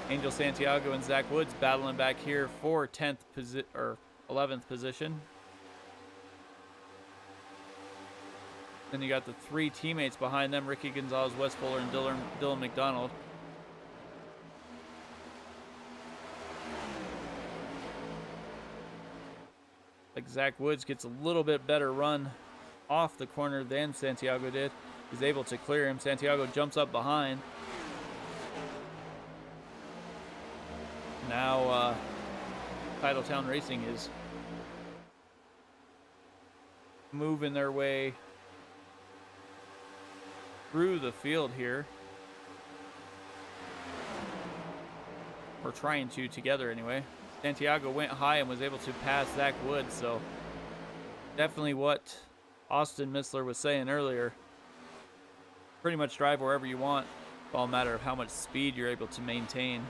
Angel Santiago and Zach Woods battling back here for 11th position. Then you got the three teammates behind them, Ricky Gonzalez, Wes Fuller, and Dylan McDonald. Like Zach Woods gets a little bit better run off the corner than Santiago did. He's able to clear him. Santiago jumps up behind. Now Titletown Racing is moving their way through the field here. Or trying to together anyway. Santiago went high and was able to pass Zach Woods, so definitely what Austin Missler was saying earlier. Pretty much drive wherever you want. It's all a matter of how much speed you're able to maintain.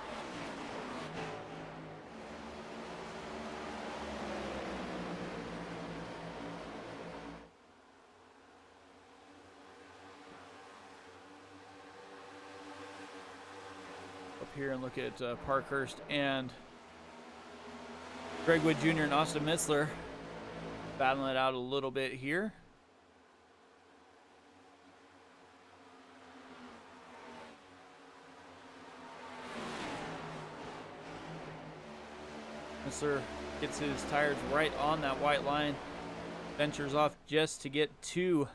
Up here and look at Parkhurst and Greg Wood Jr. and Austin Missler battling it out a little bit here. Missler gets his tires right on that white line, ventures off just to get to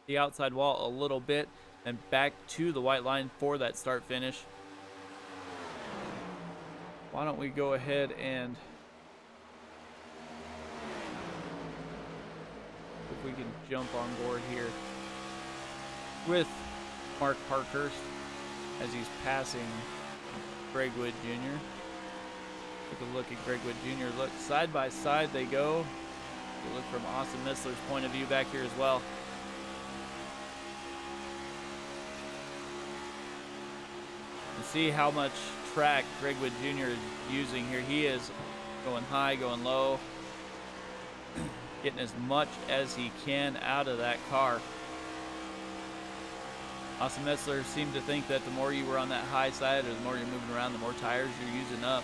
the outside wall a little bit and back to the white line for that start finish. Why don't we go ahead and if we can jump on board here with Mark Parkhurst as he's passing Greg Wood Jr. Take a look at Greg Wood Jr. Look, side by side they go. You look from Austin Missler's point of view back here as well. You see how much track Greg Wood Jr. is using here. He is going high, going low, getting as much as he can out of that car. Austin Missler seemed to think that the more you were on that high side or the more you're moving around, the more tires you're using up.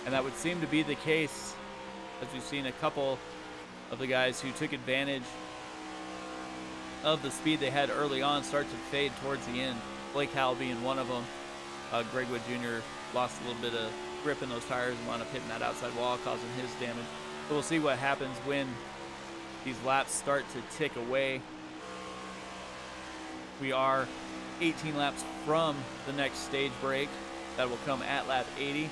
And that would seem to be the case, as we've seen a couple of the guys who took advantage of the speed they had early on start to fade towards the end. Blake Howell being one of them. Greg Wood Jr. lost a little bit of grip in those tires and wound up hitting that outside wall, causing his damage. So we'll see what happens when these laps start to tick away. We are 18 laps from the next stage break. That will come at lap 80.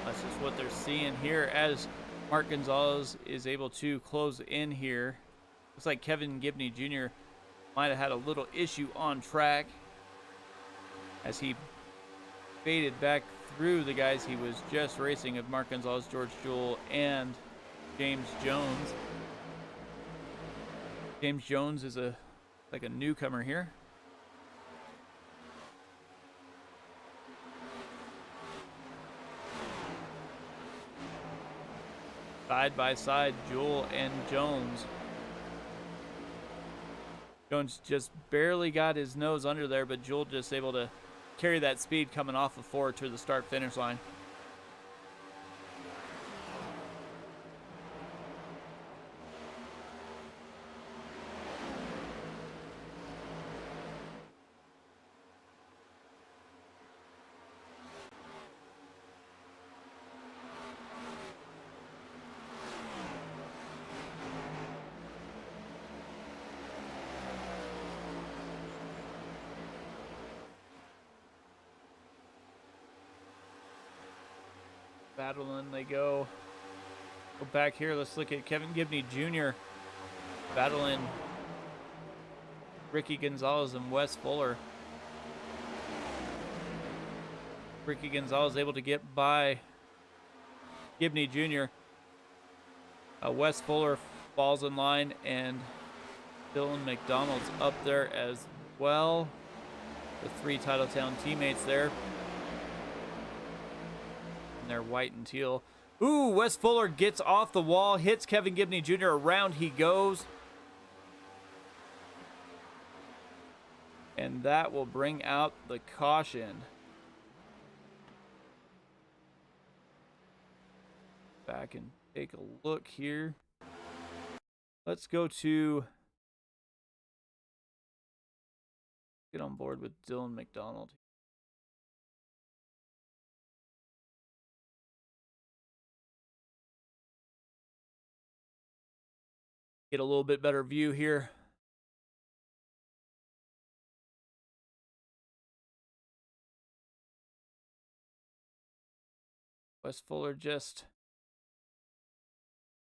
That's just what they're seeing here as Mark Gonzalez is able to close in here. Looks like Kevin Gibney Jr. might have had a little issue on track as he faded back through the guys he was just racing of Mark Gonzalez, George Jewell, and James Jones. James Jones is like a newcomer here. Side by side, Jewell and Jones. Jones just barely got his nose under there, but Jewell just able to carry that speed coming off of 4 to the start finish line. battling they go. Go back here. Let's look at Kevin Gibney Jr. battling Ricky Gonzalez and Wes Fuller. Ricky Gonzalez able to get by Gibney Jr. Wes Fuller falls in line, and Dylan McDonald's up there as well. The 3 Titletown teammates there. And they're white and teal. Ooh, Wes Fuller gets off the wall, hits Kevin Gibney Jr. Around he goes. And that will bring out the caution. Back and take a look here. Let's go to get on board with Dylan McDonald. Get a little bit better view here. Wes Fuller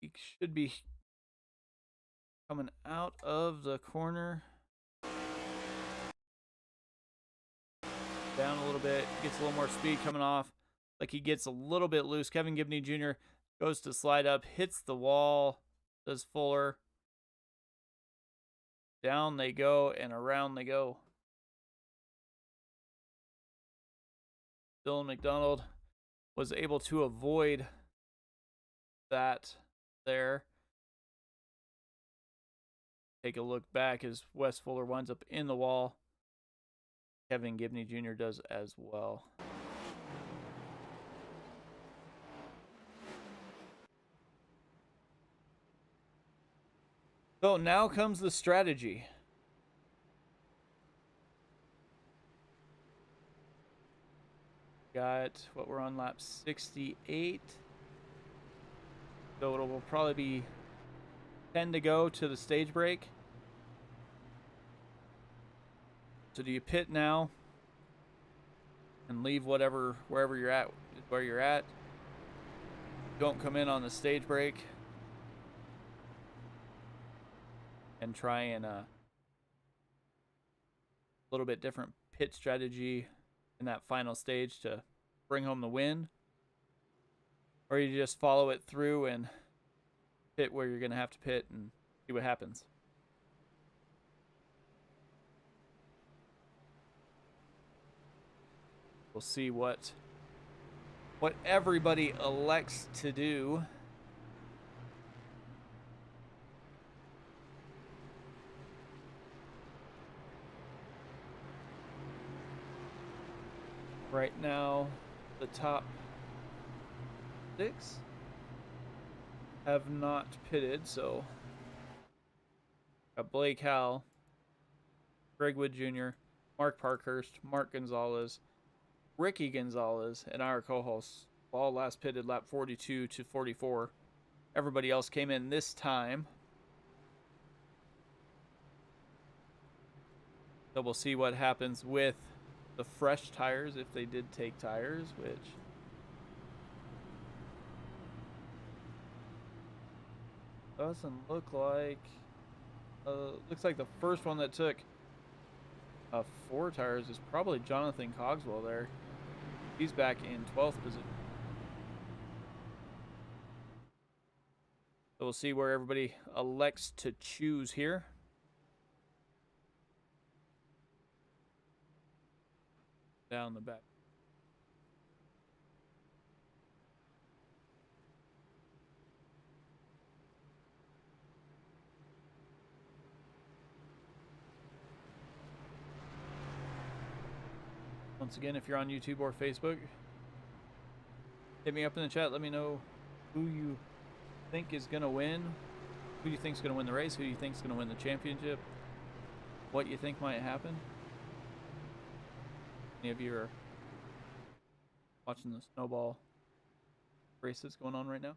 he should be coming out of the corner. Down a little bit, gets a little more speed coming off. Like he gets a little bit loose. Kevin Gibney Jr. goes to slide up, hits the wall, does Fuller. Down they go and around they go. Dylan McDonald was able to avoid that there. Take a look back as Wes Fuller winds up in the wall. Kevin Gibney Jr. does as well. So now comes the strategy. Got what, we're on lap 68. So it will probably be 10 to go to the stage break. So do you pit now and leave wherever you're at, where you're at? Don't come in on the stage break and try and a little bit different pit strategy in that final stage to bring home the win, or you just follow it through and pit where you're going to have to pit and see what happens. We'll see what everybody elects to do. Right now, the top 6 have not pitted, so got Blake Howell, Greg Wood Jr., Mark Parkhurst, Mark Gonzalez, Ricky Gonzalez, and our co-hosts all last pitted lap 42 to 44. Everybody else came in this time. So we'll see what happens with the fresh tires, if they did take tires, which doesn't look like. Looks like the first one that took 4 tires is probably Jonathan Cogswell there. He's back in 12th position. So we'll see where everybody elects to choose here. Down the back. Once again, if you're on YouTube or Facebook, hit me up in the chat. Let me know who you think is going to win. Who you think is going to win the race. Who you think is going to win the championship. What you think might happen. Any of you are watching the snowball races going on right now?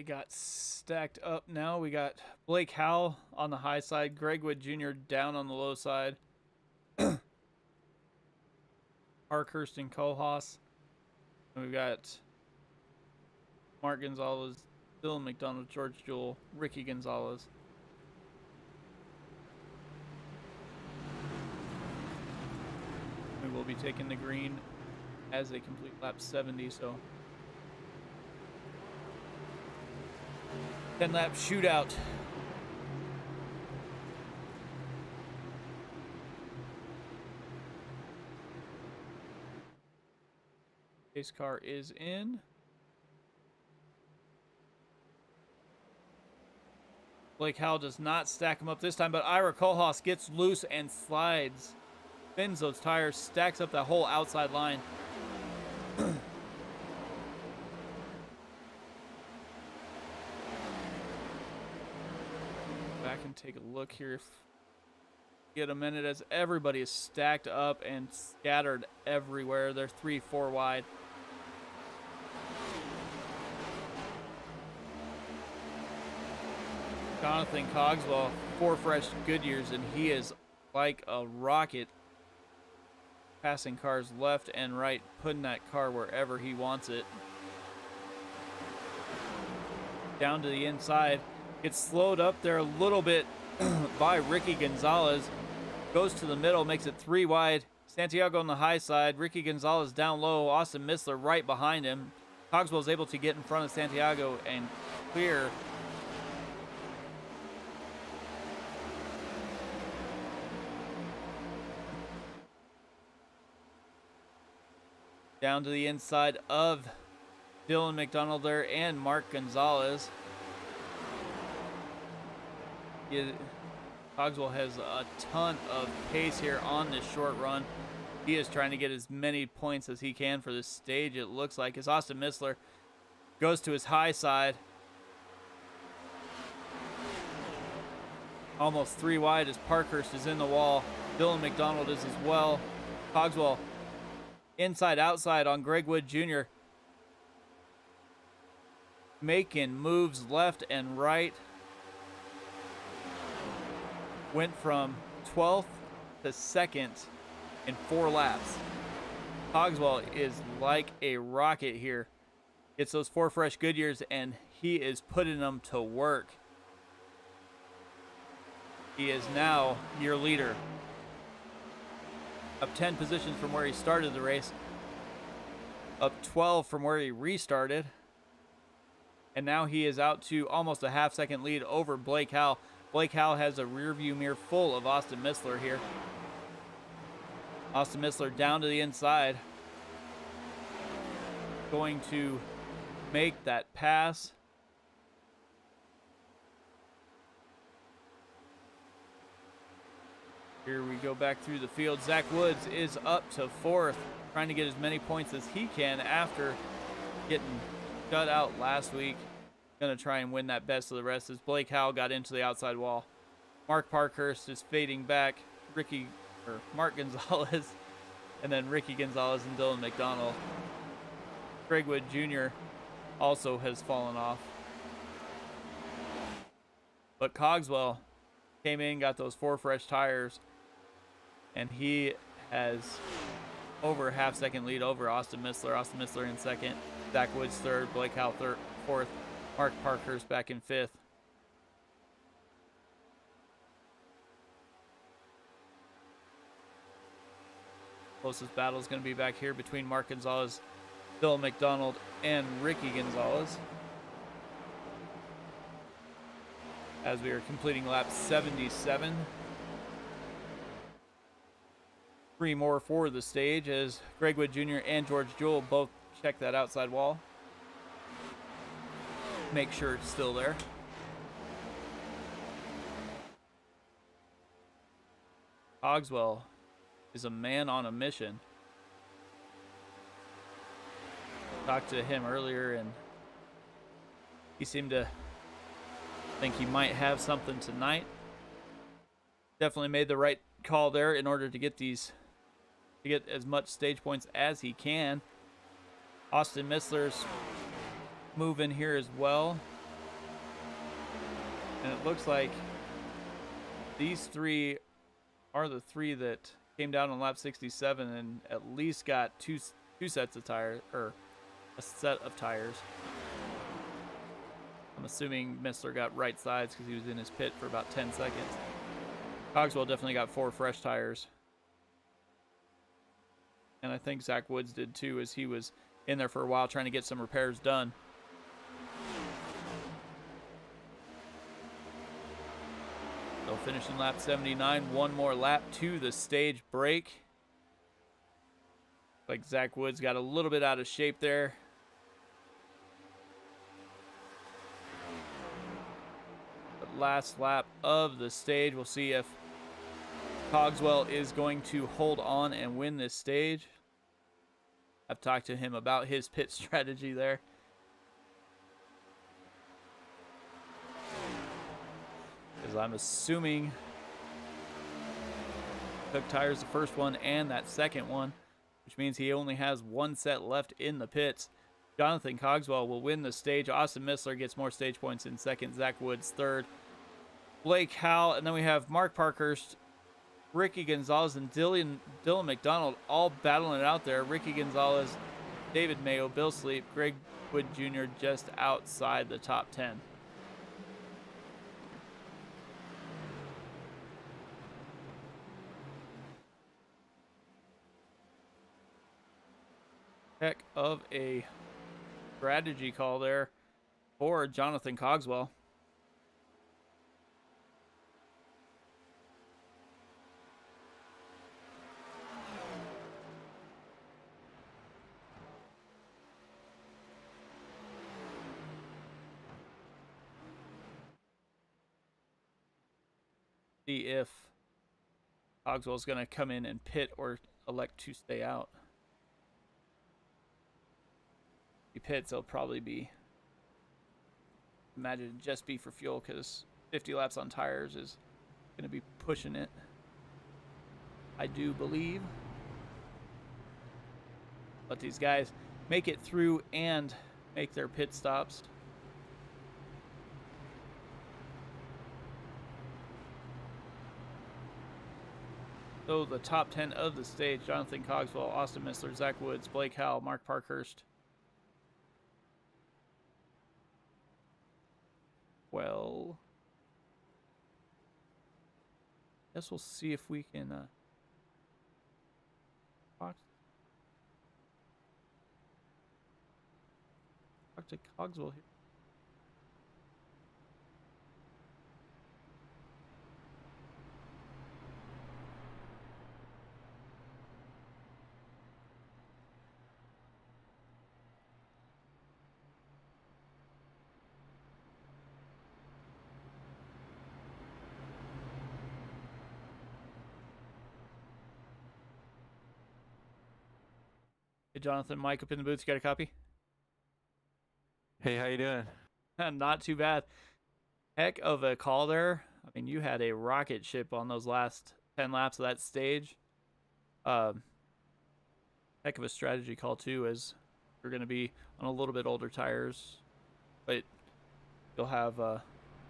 It got stacked up now. We got Blake Howell on the high side, Greg Wood Jr. down on the low side. Parkhurst and Kohlhaas. And we've got Mark Gonzalez, Dylan McDonald, George Jewell, Ricky Gonzalez. We will be taking the green as they complete lap 70, so 10-lap shootout. Pace car is in. Blake Howell does not stack him up this time, but Ira Kohlhaas gets loose and slides. Spins those tires, stacks up that whole outside line. Back and take a look here. Get a minute as everybody is stacked up and scattered everywhere. They're 3-4 wide. Jonathan Cogswell, 4 fresh Goodyears, and he is like a rocket, passing cars left and right, putting that car wherever he wants it. Down to the inside, gets slowed up there a little bit by Ricky Gonzalez, goes to the middle, makes it 3 wide. Santiago on the high side, Ricky Gonzalez down low, Austin Missler right behind him. Cogswell is able to get in front of Santiago and clear. Down to the inside of Dylan McDonald there and Mark Gonzalez. Cogswell has a ton of pace here on this short run. He is trying to get as many points as he can for this stage, it looks like, as Austin Missler goes to his high side. Almost 3 wide as Parkhurst is in the wall. Dylan McDonald is as well. Cogswell inside outside on Greg Wood Jr. Making moves left and right. Went from 12th to 2nd in 4 laps. Cogswell is like a rocket here. Gets those 4 fresh Goodyears and he is putting them to work. He is now your leader. Up 10 positions from where he started the race. Up 12 from where he restarted. And now he is out to almost a half-second lead over Blake Howell. Blake Howell has a rearview mirror full of Austin Missler here. Austin Missler down to the inside. Going to make that pass. Here we go back through the field. Zach Woods is up to 4th, trying to get as many points as he can after getting shut out last week. Going to try and win that best of the rest as Blake Howell got into the outside wall. Mark Parkhurst is fading back. Mark Gonzalez, and then Ricky Gonzalez and Dylan McDonald. Greg Wood Jr. also has fallen off. But Cogswell came in, got those 4 fresh tires, and he has over a half-second lead over Austin Missler. Austin Missler in 2nd, Zach Woods 3rd, Blake Howell 4th, Mark Parkhurst back in 5th. Closest battle is going to be back here between Mark Gonzalez, Dylan McDonald, and Ricky Gonzalez, as we are completing lap 77. 3 more for the stage as Greg Wood Jr. and George Jewell both check that outside wall. Make sure it's still there. Cogswell is a man on a mission. Talked to him earlier and he seemed to think he might have something tonight. Definitely made the right call there in order to get as much stage points as he can. Austin Missler's moving here as well. And it looks like these three are the three that came down on lap 67 and at least got two sets of tires, or a set of tires. I'm assuming Missler got right sides because he was in his pit for about 10 seconds. Cogswell definitely got 4 fresh tires. And I think Zach Woods did too, as he was in there for a while trying to get some repairs done. So finishing lap 79, one more lap to the stage break. Like Zach Woods got a little bit out of shape there. The last lap of the stage, we'll see if Cogswell is going to hold on and win this stage. I've talked to him about his pit strategy there. Because I'm assuming took tires the first one and that second one, which means he only has one set left in the pits. Jonathan Cogswell will win the stage. Austin Missler gets more stage points in second. Zach Woods third. Blake Howell, and then we have Mark Parkhurst, Ricky Gonzalez, and Dylan McDonald all battling it out there. Ricky Gonzalez, David Mayo, Bill Sleep, Greg Wood Jr. just outside the top 10. Heck of a strategy call there for Jonathan Cogswell. See if Cogswell's going to come in and pit or elect to stay out. If he pits, it'll probably be, imagine, just be for fuel, because 50 laps on tires is going to be pushing it, I do believe. Let these guys make it through and make their pit stops. So the top 10 of the stage: Jonathan Cogswell, Austin Missler, Zach Woods, Blake Howell, Mark Parkhurst. Well, guess we'll see if we can talk to Cogswell here. Hey, Jonathan, Mike up in the booth. You got a copy? Hey, how you doing? Not too bad. Heck of a call there. I mean, you had a rocket ship on those last 10 laps of that stage. Heck of a strategy call, too, as you're going to be on a little bit older tires. But you'll have,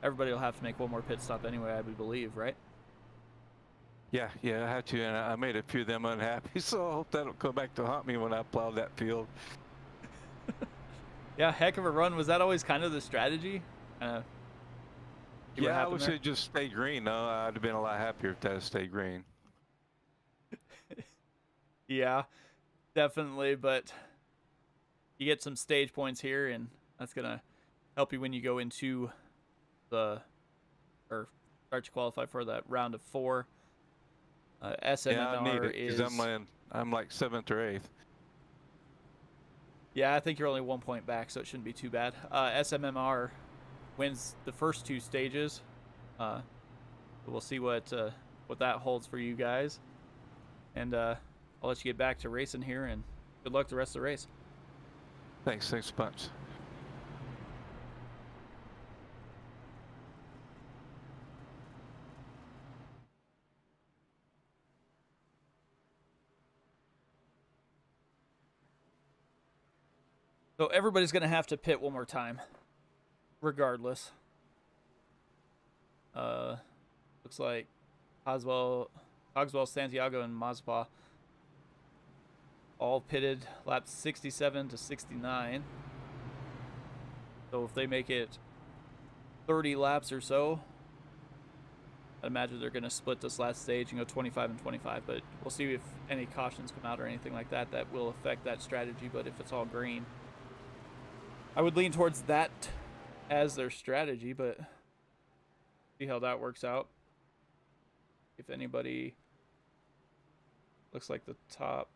everybody will have to make one more pit stop anyway, I would believe, right? Yeah, I have to, and I made a few of them unhappy, so I hope that'll come back to haunt me when I plow that field. Yeah, heck of a run. Was that always kind of the strategy? Yeah, I wish it just stayed green. No, I'd have been a lot happier if that had stayed green. Yeah, definitely, but you get some stage points here, and that's going to help you when you go into or start to qualify for that round of 4. SMMR yeah, I need it, because I'm like 7th or 8th. Yeah, I think you're only 1 point back, so it shouldn't be too bad. SMMR wins the first 2 stages. We'll see what that holds for you guys. And I'll let you get back to racing here, and good luck the rest of the race. Thanks a bunch. So everybody's going to have to pit one more time, regardless. Looks like Cogswell, Santiago, and Mazepin all pitted laps 67 to 69. So if they make it 30 laps or so, I'd imagine they're going to split this last stage and go 25 and 25. But we'll see if any cautions come out or anything like that that will affect that strategy. But if it's all green, I would lean towards that as their strategy, but see how that works out. If anybody looks like the top,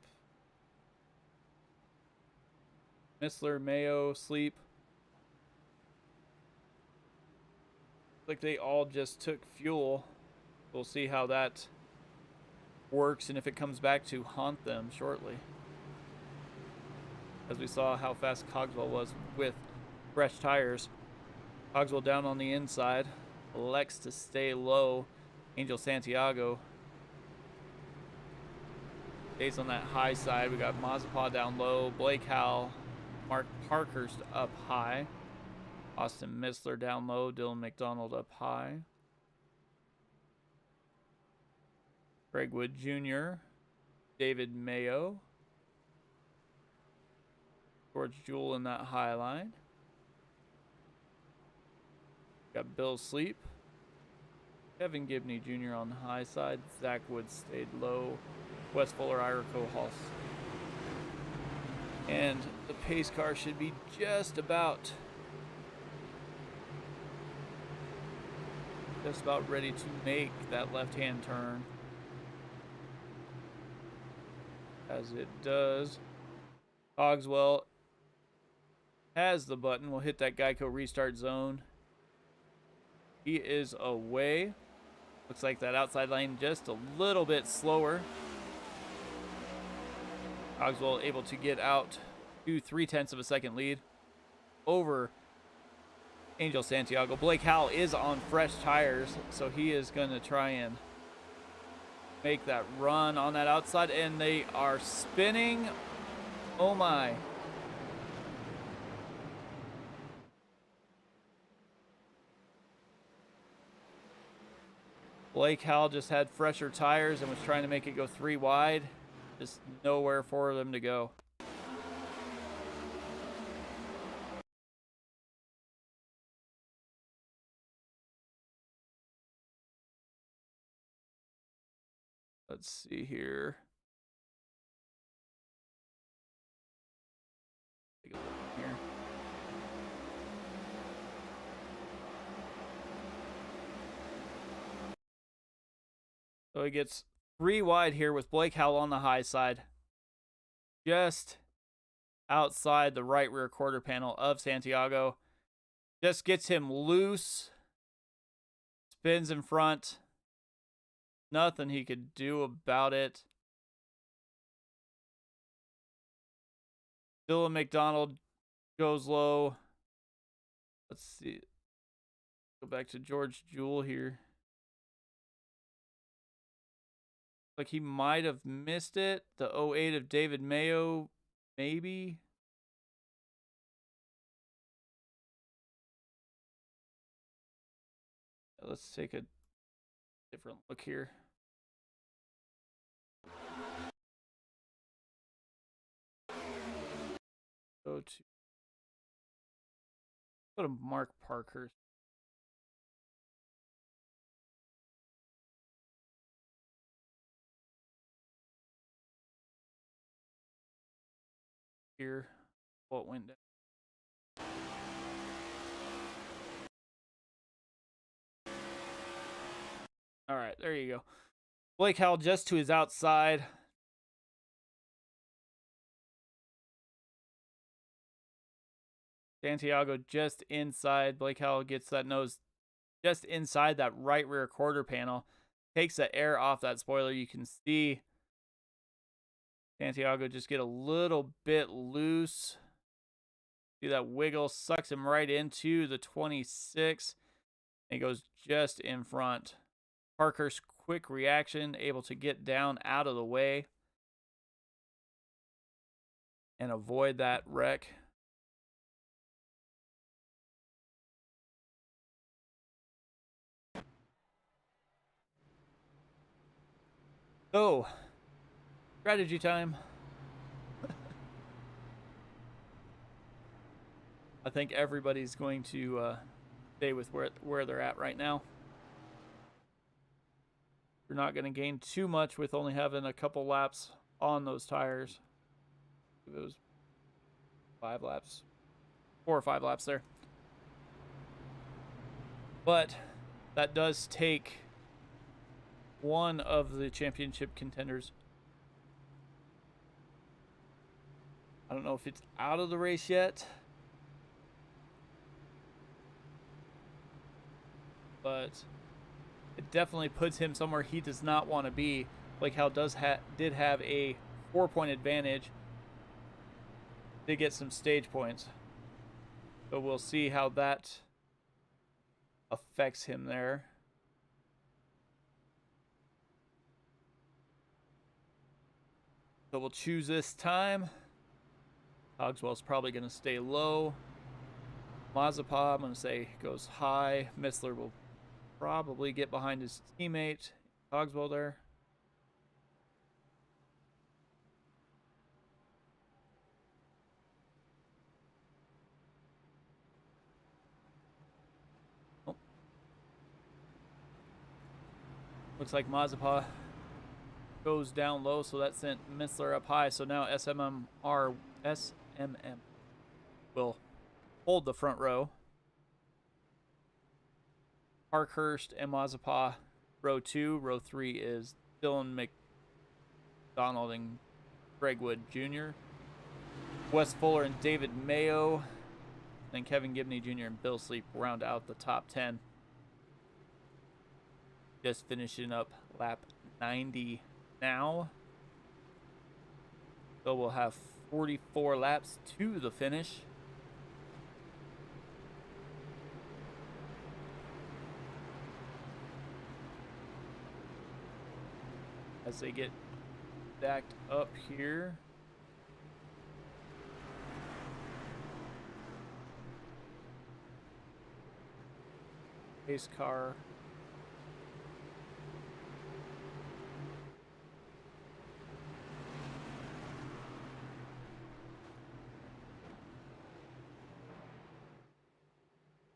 Missler, Mayo, Sleep, like they all just took fuel. We'll see how that works and if it comes back to haunt them shortly. As we saw how fast Cogswell was with fresh tires. Cogswell down on the inside, elects to stay low. Angel Santiago stays on that high side. We got Mazepin down low, Blake Howell, Mark Parkhurst up high, Austin Missler down low, Dylan McDonald up high, Craig Wood Jr., David Mayo, George Jewell in that high line. Got Bill Sleep, Kevin Gibney Jr. on the high side, Zach Wood stayed low, Wes Fuller, Ira Kohals. And the pace car should be just about ready to make that left-hand turn. As it does, Cogswell has the button. We'll hit that Geico restart zone. He is away. Looks like that outside lane just a little bit slower. Cogswell able to get out to 0.3 of a second lead over Angel Santiago. Blake Howell is on fresh tires, so he is going to try and make that run on that outside, and they are spinning. Oh my. Blake Howell just had fresher tires and was trying to make it go 3 wide. Just nowhere for them to go. Let's see here. Take a look here. So he gets 3 wide here with Blake Howell on the high side. Just outside the right rear quarter panel of Santiago. Just gets him loose. Spins in front. Nothing he could do about it. Dylan McDonald goes low. Let's see. Go back to George Jewell here. Like he might have missed it. The 08 of David Mayo, maybe. Let's take a different look here. Go to Mark Parkhurst. Here, what went down. All right, there you go. Blake Howell just to his outside. Santiago just inside. Blake Howell gets that nose just inside that right rear quarter panel. Takes the air off that spoiler. You can see Santiago just get a little bit loose. See that wiggle, sucks him right into the 26. And he goes just in front. Parker's quick reaction, able to get down out of the way and avoid that wreck. So, strategy time. I think everybody's going to stay with where they're at right now. You're not going to gain too much with only having a couple laps on those tires. It was 5 laps, 4 or 5 laps there. But that does take one of the championship contenders. I don't know if it's out of the race yet, but it definitely puts him somewhere he does not want to be. Like how did have a 4-point advantage, did get some stage points. So we'll see how that affects him there. So we'll choose this time. Cogswell's probably going to stay low. Mazepin, I'm going to say, goes high. Missler will probably get behind his teammate. Cogswell there. Oh. Looks like Mazepin goes down low, so that sent Missler up high. So now SMM will hold the front row. Parkhurst and Mazepin, row 2. Row 3 is Dylan McDonald and Greg Wood Jr. Wes Fuller and David Mayo. Then Kevin Gibney Jr. and Bill Sleep round out the top 10. Just finishing up lap 90 now. So we'll have 44 laps to the finish. As they get stacked up here. Pace car.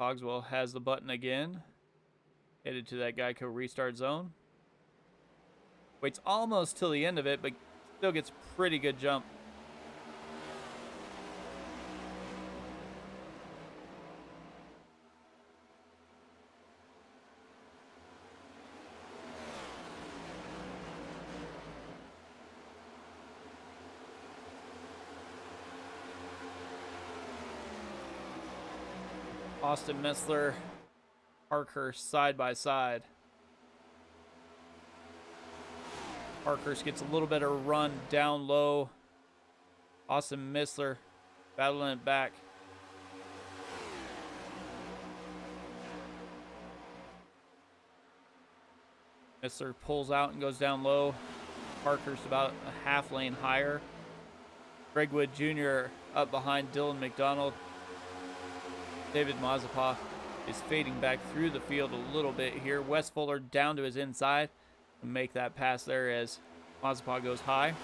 Cogswell has the button again. Headed to that Geico restart zone. Waits almost till the end of it, but still gets pretty good jump. Austin Missler, Parkhurst side by side. Parkhurst gets a little bit of a run down low. Austin Missler battling it back. Missler pulls out and goes down low. Parkhurst about a half lane higher. Greg Wood Jr. up behind Dylan McDonald. David Mazepin is fading back through the field a little bit here. Wes Fuller down to his inside to make that pass there as Mazepin goes high.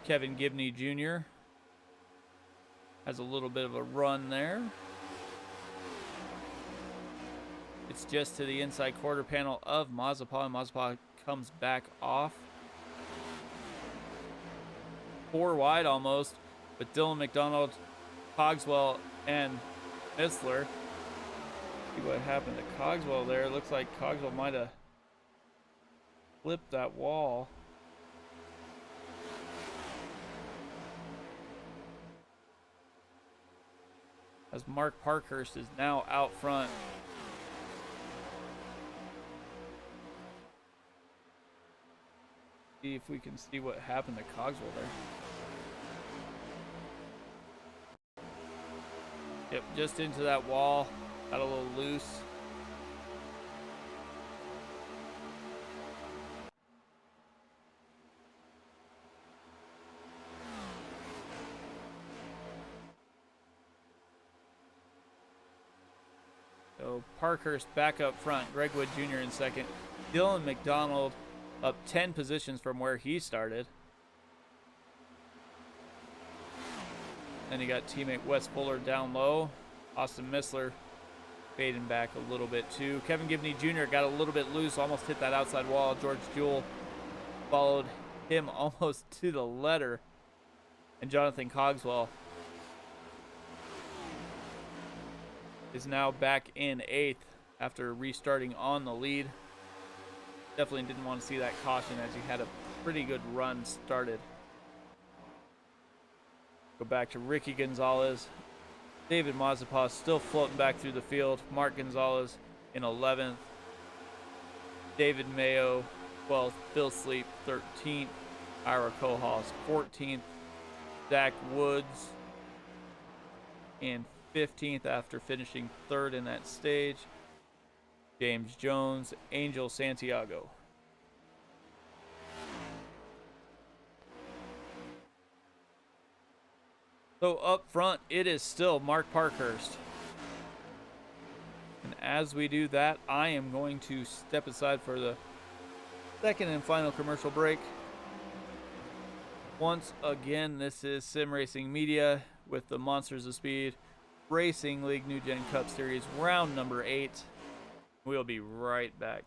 Kevin Gibney Jr. has a little bit of a run there. It's just to the inside quarter panel of Mazepin. Mazepin comes back off. 4 wide almost, with Dylan McDonald, Cogswell, and Missler. See what happened to Cogswell there. It looks like Cogswell might have flipped that wall. As Mark Parkhurst is now out front. See if we can see what happened to Cogswell there. Yep, just into that wall. Got a little loose. So Parkhurst back up front. Greg Wood Jr. in second. Dylan McDonald up 10 positions from where he started. Then you got teammate Wes Fuller down low. Austin Missler fading back a little bit too. Kevin Gibney Jr. got a little bit loose, almost hit that outside wall. George Jewell followed him almost to the letter. And Jonathan Cogswell is now back in 8th after restarting on the lead. Definitely didn't want to see that caution as he had a pretty good run started. Go back to Ricky Gonzalez. David Mazepin still floating back through the field. Mark Gonzalez in 11th. David Mayo 12th. Phil Sleep 13th. Ira Kohas 14th. Zach Woods in 15th after finishing 3rd in that stage. James Jones, Angel Santiago. So up front, it is still Mark Parkhurst. And as we do that, I am going to step aside for the second and final commercial break. Once again, this is Sim Racing Media with the Monsters of Speed Racing League NewGen Cup Series, round number 8. We'll be right back.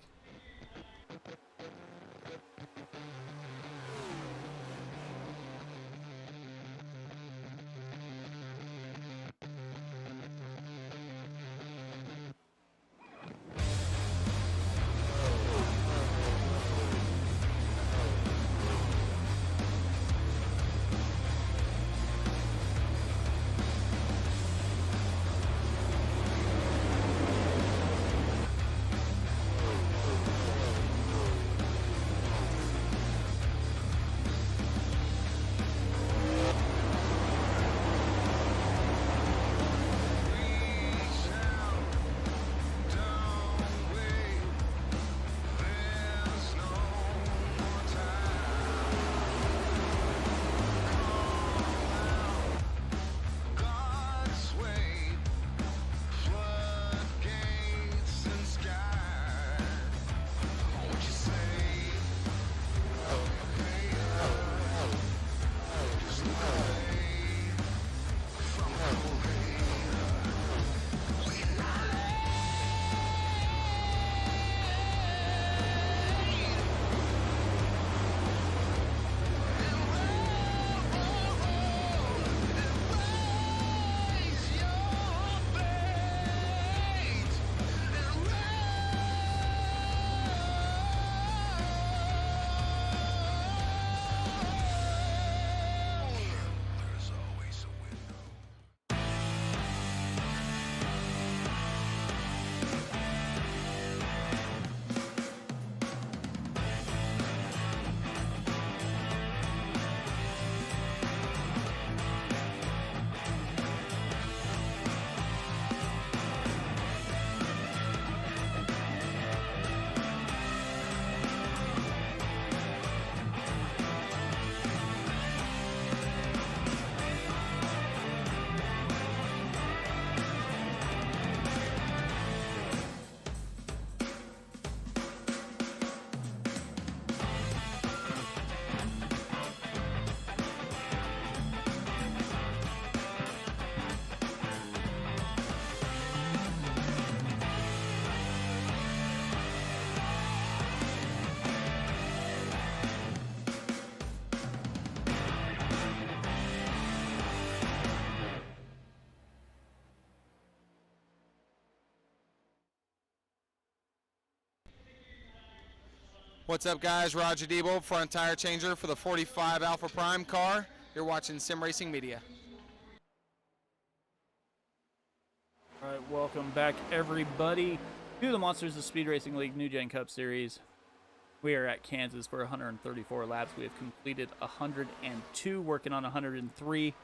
What's up, guys? Roger Debo, front tire changer for the 45 Alpha Prime car. You're watching Sim Racing Media. All right, welcome back, everybody, to the Monsters of Speed Racing League NewGen Cup Series. We are at Kansas for 134 laps. We have completed 102, working on 103.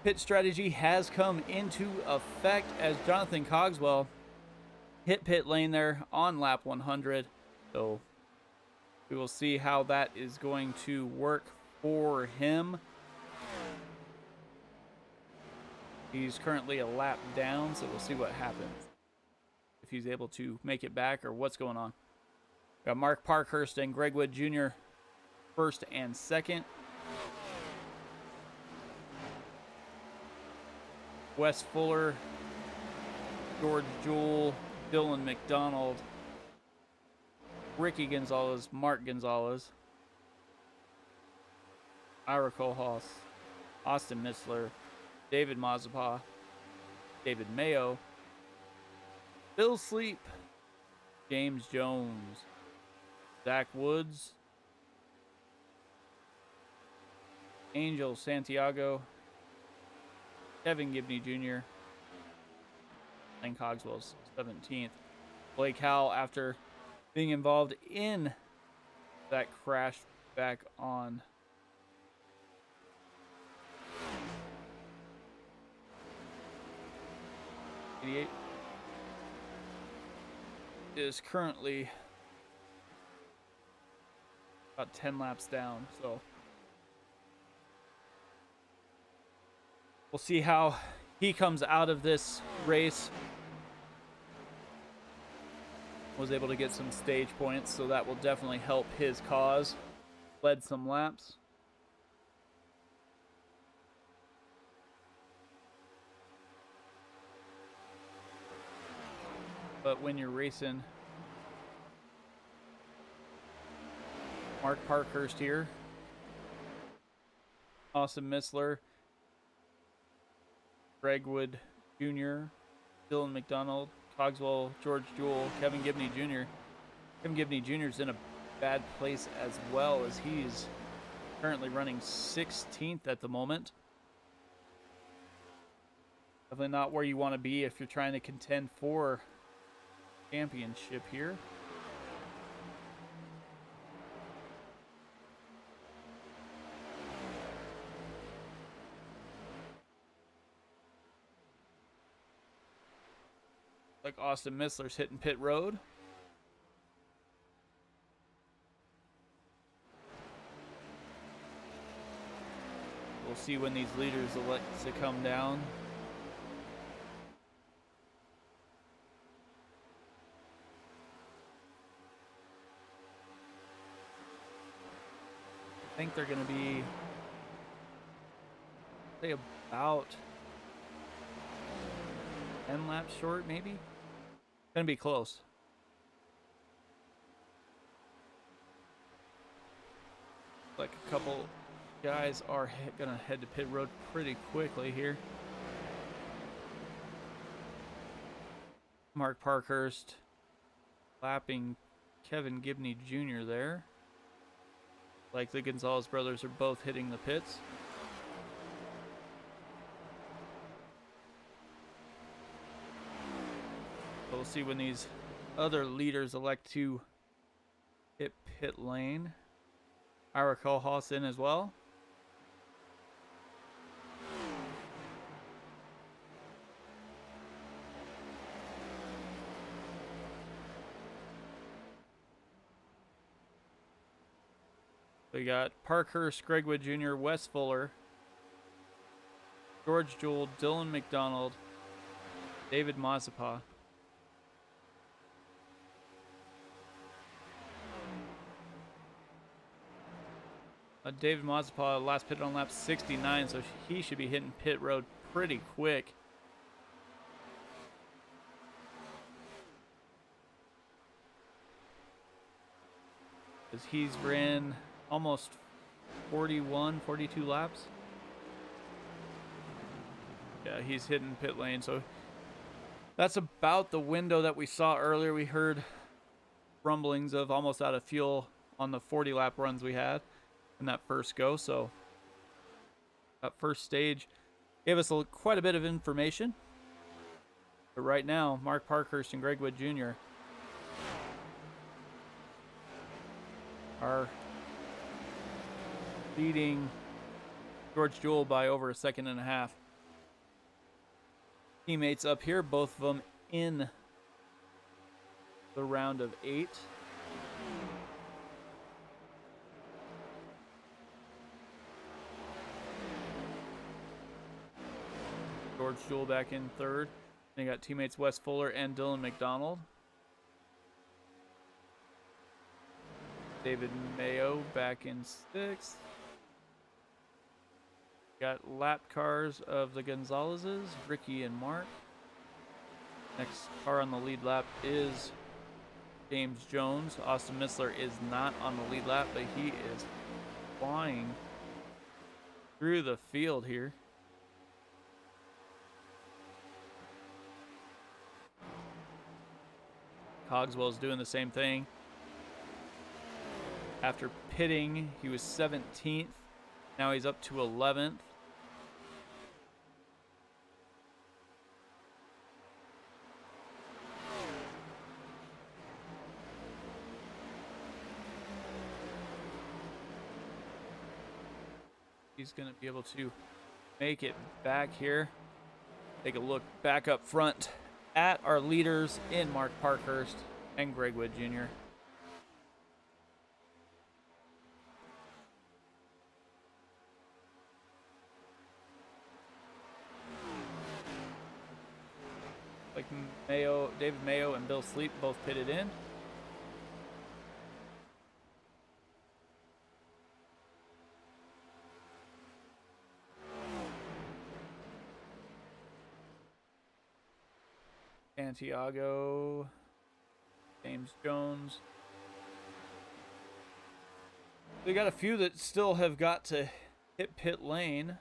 Pit strategy has come into effect as Jonathan Cogswell hit pit lane there on lap 100. So we will see how that is going to work for him. He's currently a lap down, so we'll see what happens. If he's able to make it back or what's going on. We got Mark Parkhurst and Greg Wood Jr. first and second. Wes Fuller, George Jewell, Dylan McDonald, Ricky Gonzalez, Mark Gonzalez, Ira Kohlhaas, Austin Missler, David Mazeppa, David Mayo, Bill Sleep, James Jones, Zach Woods, Angel Santiago, Kevin Gibney Jr., and Cogswell's 17th. Blake Howell, after being involved in that crash back on '88, is currently about 10 laps down, so we'll see how he comes out of this race. Was able to get some stage points, so that will definitely help his cause. Led some laps. But when you're racing Mark Parkhurst here, Austin Missler, Greg Wood Jr., Dylan McDonald, Cogswell, George Jewell, Kevin Gibney Jr. Kevin Gibney Jr. is in a bad place as well, as he's currently running 16th at the moment. Definitely not where you want to be if you're trying to contend for championship here. Like Austin Missler's hitting pit road. We'll see when these leaders elect to come down. I think they're going to be, say, about 10 laps short, maybe. Gonna be close. Like a couple guys are gonna head to pit road pretty quickly here. Mark Parkhurst lapping Kevin Gibney Jr. there. Like the Gonzalez brothers are both hitting the pits. We'll see when these other leaders elect to hit pit lane. Ira Kohlhaas in as well. We got Parkhurst, Greg Wood Jr., Wes Fuller, George Jewell, Dylan McDonald, David Mazeppa. David Mazeppa last pitted on lap 69, so he should be hitting pit road pretty quick. Because he's ran almost 41, 42 laps. Yeah, he's hitting pit lane, so that's about the window that we saw earlier. We heard rumblings of almost out of fuel on the 40 lap runs we had in that first go. So that first stage gave us quite a bit of information. But right now, Mark Parkhurst and Greg Wood Jr. are leading George Jewell by over a second and a half. Teammates up here, both of them in the round of 8. George Jewell back in third. Then you got teammates Wes Fuller and Dylan McDonald. David Mayo back in 6th. Got lap cars of the Gonzalez's, Ricky and Mark. Next car on the lead lap is James Jones. Austin Missler is not on the lead lap, but he is flying through the field here. Cogswell's doing the same thing. After pitting, he was 17th. Now he's up to 11th. He's going to be able to make it back here. Take a look back up front at our leaders in Mark Parkhurst and Greg Wood Jr. Like Mayo, David Mayo and Bill Sleep both pitted in. Santiago, James Jones. They got a few that still have got to hit pit lane.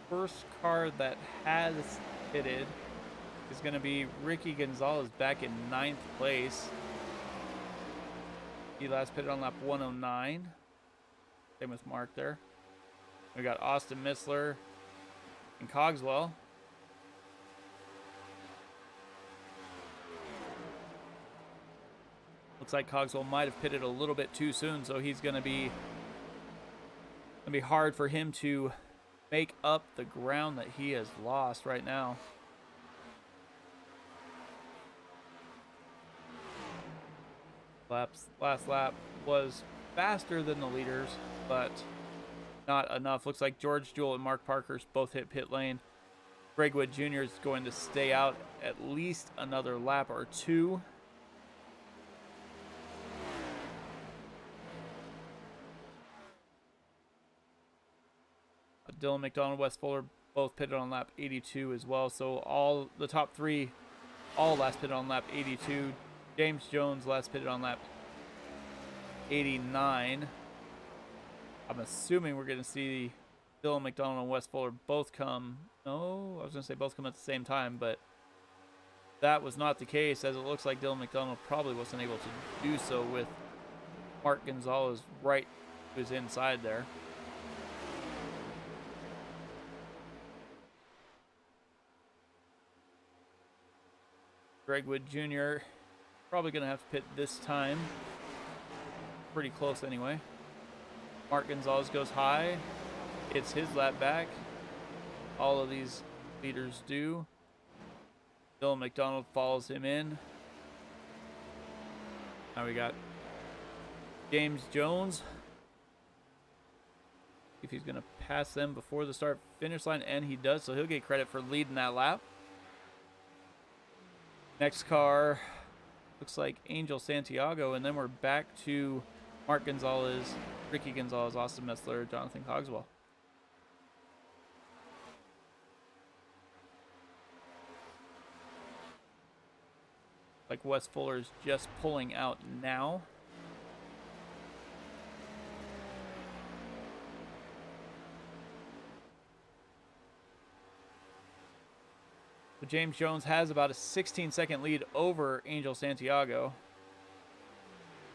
First car that has pitted is going to be Ricky Gonzalez back in 9th place. He last pitted on lap 109. Same with Mark there. We got Austin Missler and Cogswell. Looks like Cogswell might have pitted a little bit too soon, so he's going to be hard for him to make up the ground that he has lost right now. Last lap was faster than the leaders, but not enough. Looks like George Jewell and Mark Parkhurst both hit pit lane. Greg Wood Jr. is going to stay out at least another lap or two. Dylan McDonald, Wes Fuller both pitted on lap 82 as well. So all the top three all last pitted on lap 82. James Jones last pitted on lap 89. I'm assuming we're going to see Dylan McDonald and Wes Fuller both come. No, I was going to say both come at the same time, but that was not the case, as it looks like Dylan McDonald probably wasn't able to do so with Mark Gonzalez right to his inside there. Greg Wood Jr. probably going to have to pit this time. Pretty close anyway. Mark Gonzalez goes high. It's his lap back. All of these leaders do. Dylan McDonald follows him in. Now we got James Jones. If he's going to pass them before the start finish line, and he does, so he'll get credit for leading that lap. Next car looks like Angel Santiago, and then we're back to Mark Gonzalez, Ricky Gonzalez, Austin Messler, Jonathan Cogswell. Like Wes Fuller's just pulling out now. So James Jones has about a 16-second lead over Angel Santiago.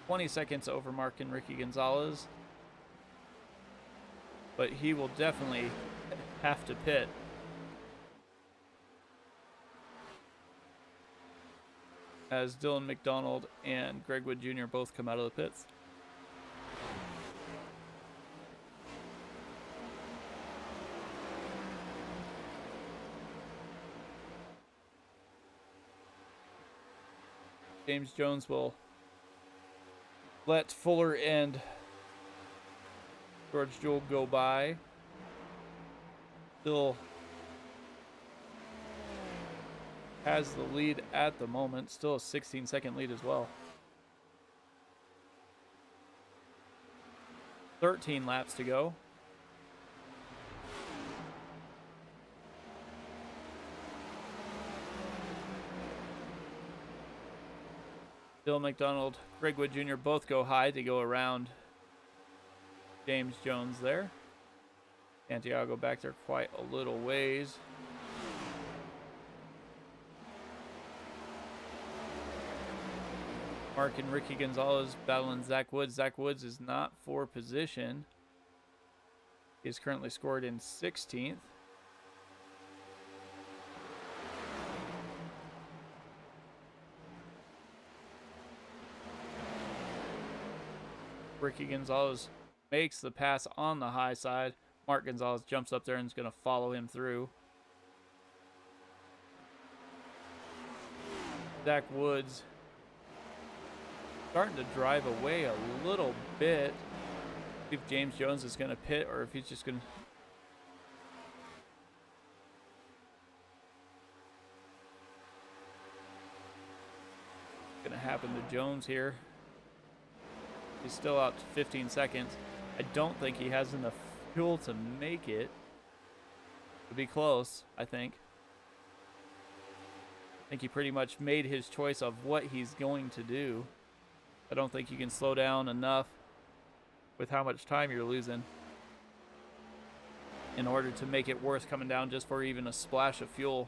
20 seconds over Mark and Ricky Gonzalez. But he will definitely have to pit. As Dylan McDonald and Greg Wood Jr. both come out of the pits. James Jones will let Fuller and George Jewell go by. Still has the lead at the moment. Still a 16-second lead as well. 13 laps to go. Bill McDonald, Greg Wood Jr. both go high to go around James Jones there. Santiago back there quite a little ways. Mark and Ricky Gonzalez battling Zach Woods. Zach Woods is not for position. He is currently scored in 16th. Ricky Gonzalez makes the pass on the high side. Mark Gonzalez jumps up there and is going to follow him through. Zach Woods starting to drive away a little bit. See if James Jones is going to pit or if he's just going to happen to Jones here. He's still out to 15 seconds. I don't think he has enough fuel to make it. It'd be close, I think. I think he pretty much made his choice of what he's going to do. I don't think you can slow down enough with how much time you're losing in order to make it worth coming down just for even a splash of fuel.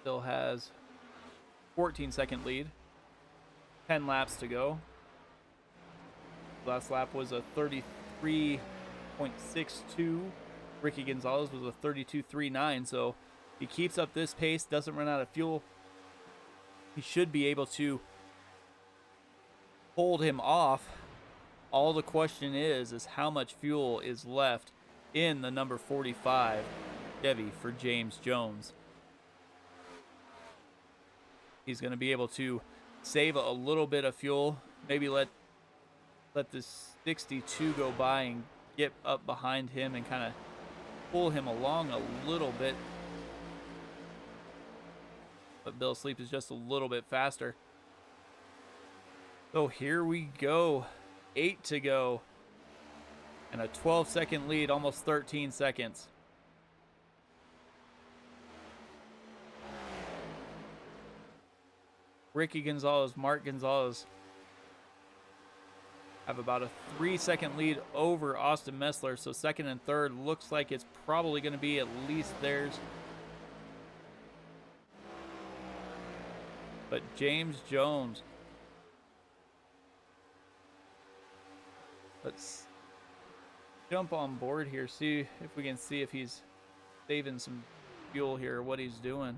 Still has 14-second lead. 10 laps to go. Last lap was a 33.62. Ricky Gonzalez was a 32.39. So he keeps up this pace, doesn't run out of fuel. He should be able to hold him off. All the question is how much fuel is left in the number 45 Chevy for James Jones. He's going to be able to save a little bit of fuel, maybe let this 62 go by and get up behind him and kind of pull him along a little bit. But Bill Sleep is just a little bit faster. So here we go. 8 to go. And a 12-second lead, almost 13 seconds. Ricky Gonzalez, Mark Gonzalez have about a 3-second lead over Austin Messler. So second and third looks like it's probably going to be at least theirs. But James Jones, let's jump on board here, see if we can see if he's saving some fuel here, what he's doing.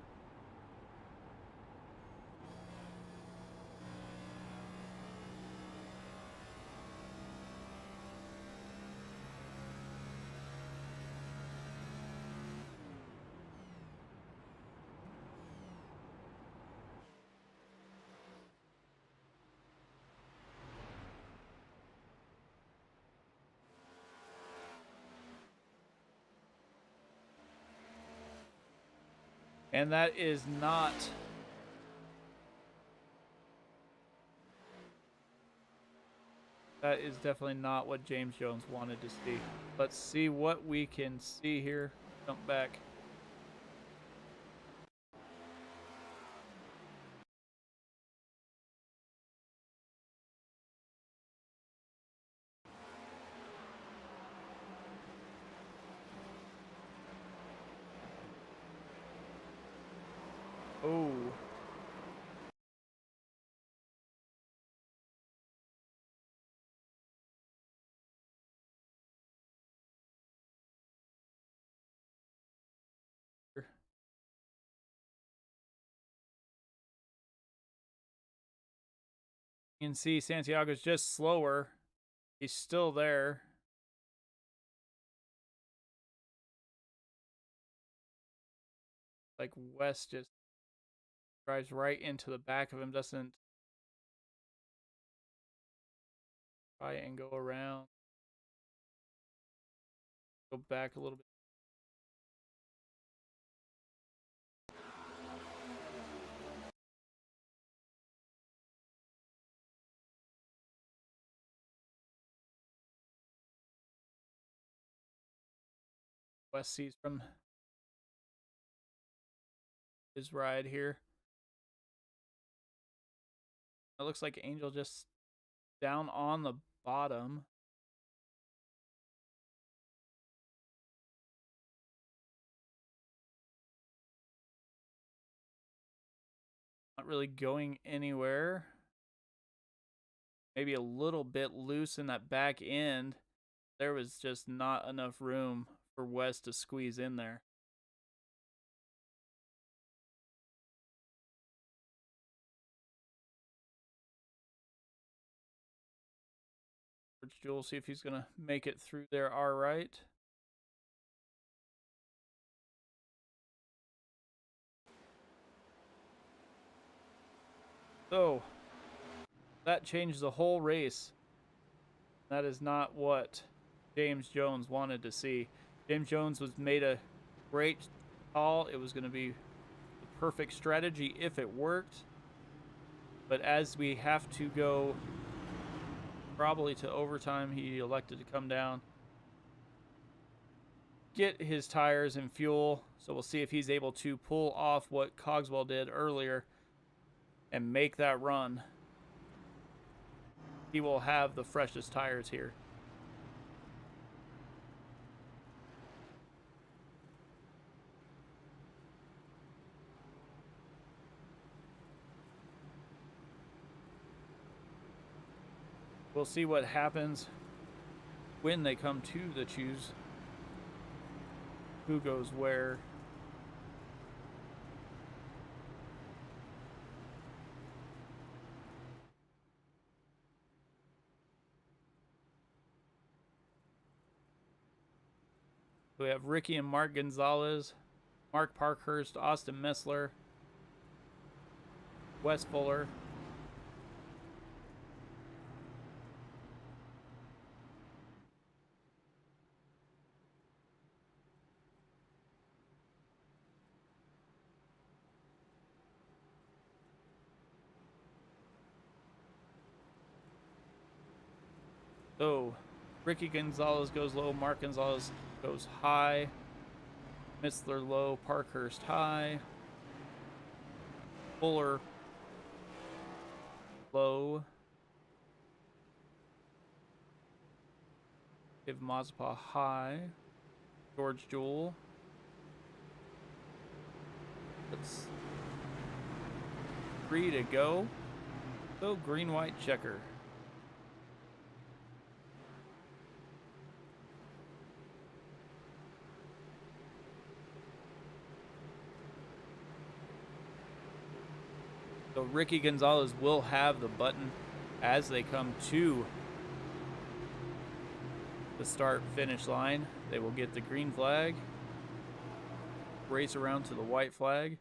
And that is not definitely not what James Jones wanted to see. Let's see what we can see here. Jump back. Oh. You can see Santiago's just slower. He's still there. Like West just drives right into the back of him, doesn't Try and go around. Go back a little bit. West sees from his ride here. It looks like Angel just down on the bottom. Not really going anywhere. Maybe a little bit loose in that back end. There was just not enough room for West to squeeze in there. Jewel, see if he's going to make it through there all right. So, that changed the whole race. That is not what James Jones wanted to see. James Jones was made a great call. It was going to be the perfect strategy if it worked. But as we have to go probably to overtime, he elected to come down, get his tires and fuel. So we'll see if he's able to pull off what Cogswell did earlier and make that run. He will have the freshest tires here. We'll see what happens when they come to the choose who goes where. We have Ricky and Mark Gonzalez, Mark Parkhurst, Austin Messler, Wes Fuller. So, Ricky Gonzalez goes low, Mark Gonzalez goes high, Missler low, Parkhurst high, Fuller low, give Mazeppa high, George Jewell. That's 3 to go. So green, white, checker. So Ricky Gonzalez will have the button as they come to the start-finish line. They will get the green flag, race around to the white flag.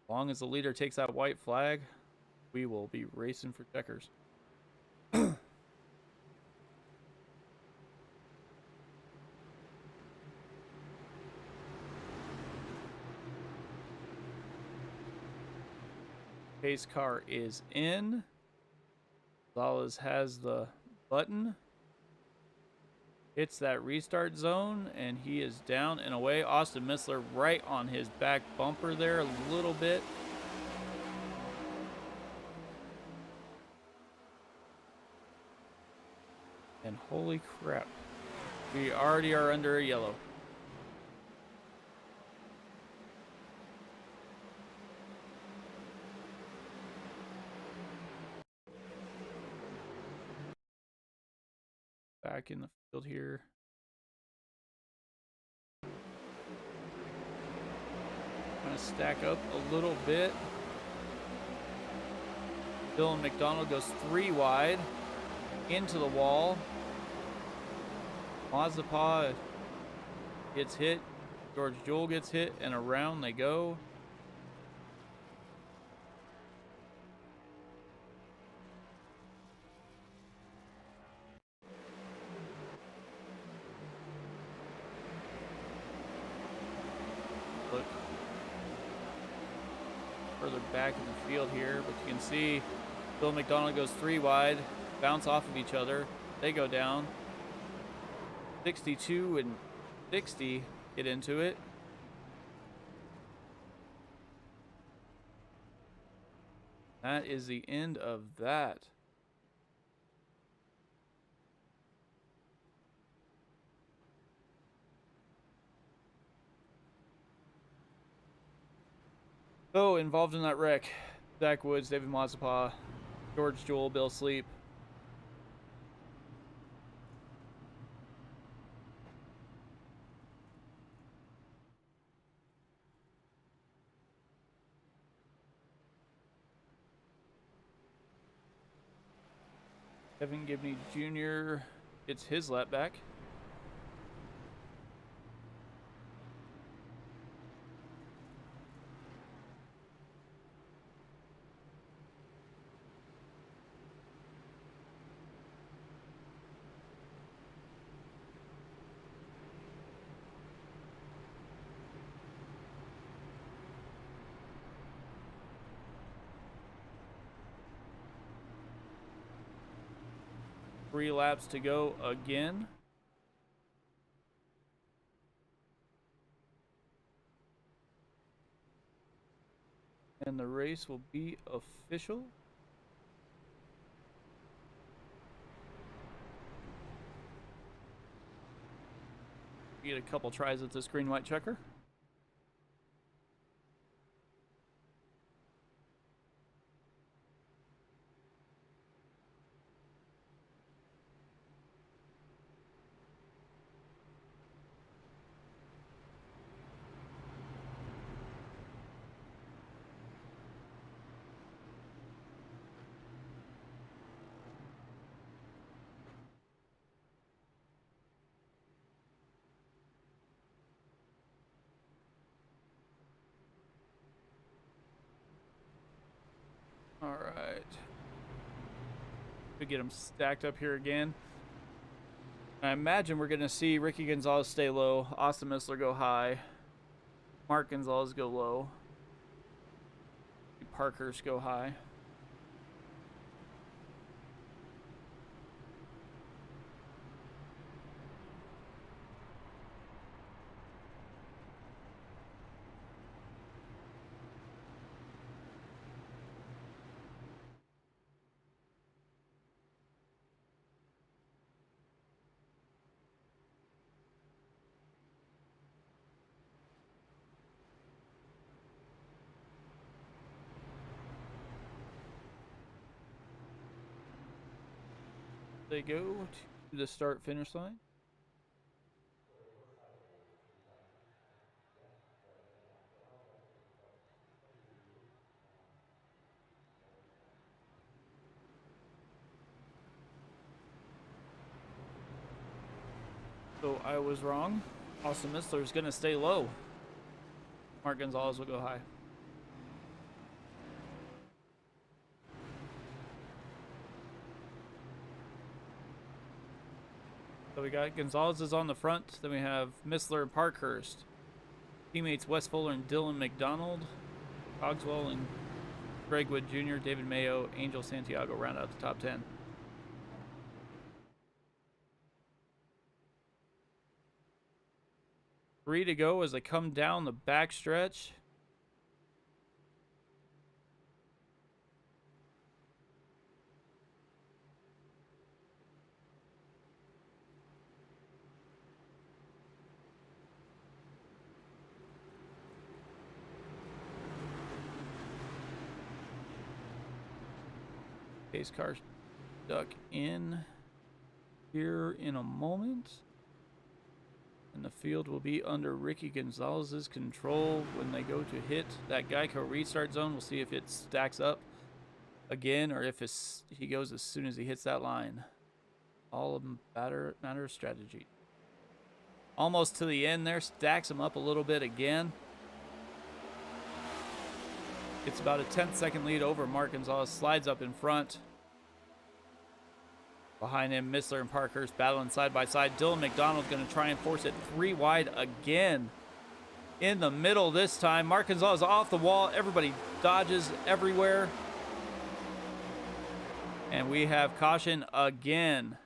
As long as the leader takes that white flag, we will be racing for checkers. Pace car is in. Gonzalez has the button. Hits that restart zone, and he is down and away. Austin Missler right on his back bumper there a little bit. And holy crap, we already are under a yellow. Back in the field here. Gonna stack up a little bit. Dylan McDonald goes 3 wide into the wall. Mazeppa gets hit. George Jewell gets hit, and around they go. look further back in the field here, but you can see Bill McDonald goes 3 wide, bounce off of each other. They go down. 62 and 60 get into it. That is the end of that. So, involved in that wreck, Zach Woods, David Mazepin, George Jewell, Bill Sleep. Kevin Gibney Jr. gets his lap back. Three laps to go again. And the race will be official. Get a couple tries at this green-white checker. All right. We get them stacked up here again. I imagine we're going to see Ricky Gonzalez stay low, Austin Missler go high, Mark Gonzalez go low, Parkhurst go high. They go to the start finish line. So I was wrong. Austin Missler is going to stay low. Mark Gonzalez will go high. So we got Gonzalez is on the front. Then we have Missler and Parkhurst. Teammates Wes Fuller and Dylan McDonald. Cogswell and Greg Wood Jr., David Mayo, Angel Santiago round out the top 10. Three to go as they come down the back stretch. Pace car duck in here in a moment. And the field will be under Ricky Gonzalez's control when they go to hit that Geico restart zone. We'll see if it stacks up again or if he goes as soon as he hits that line. All of them matter of strategy. Almost to the end there, stacks him up a little bit again. It's about a 10-second lead over Mark Gonzalez, slides up in front. Behind him, Missler and Parkhurst battling side by side. Dylan McDonald going to try and force it 3 wide again. in the middle this time. Mark Gonzalez off the wall. Everybody dodges everywhere. And we have caution again.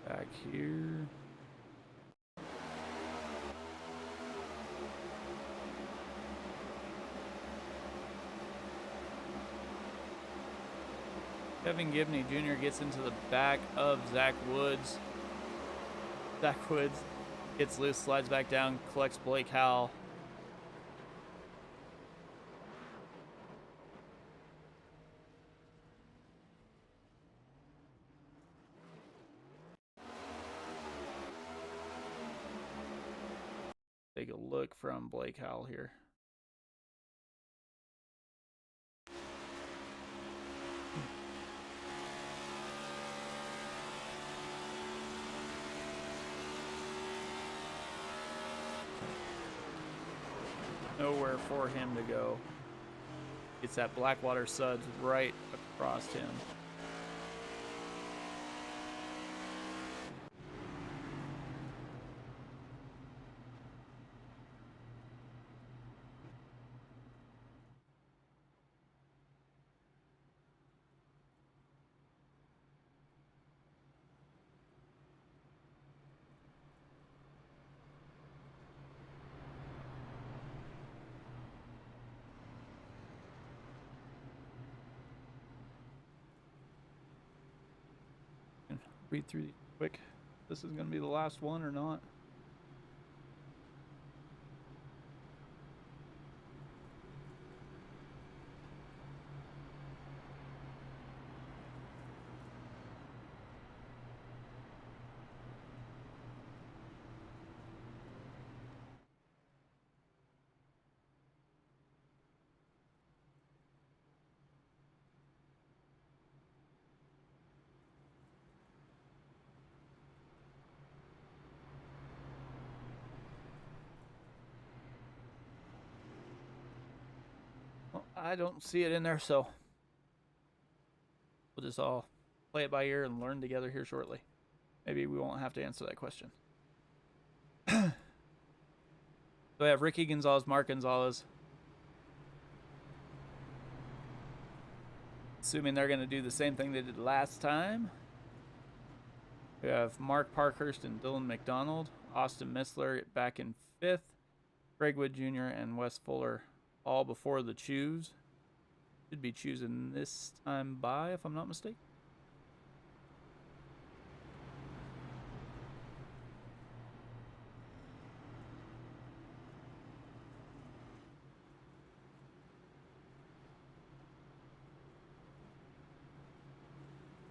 Back here. Kevin Gibney Jr. gets into the back of Zach Woods. Zach Woods gets loose, slides back down, collects Blake Howell. Take a look from Blake Howell here. Nowhere for him to go. It's that Blackwater Suds right across him. Read through these quick. This is going to be the last one or not. Well, I don't see it in there, so we'll just all play it by ear and learn together here shortly. Maybe we won't have to answer that question. So we have Ricky Gonzalez, Mark Gonzalez. Assuming they're going to do the same thing they did last time. We have Mark Parkhurst and Dylan McDonald. Austin Missler back in 5th. Greg Wood Jr. and Wes Fuller all before the choose. Should be choosing this time by, if I'm not mistaken.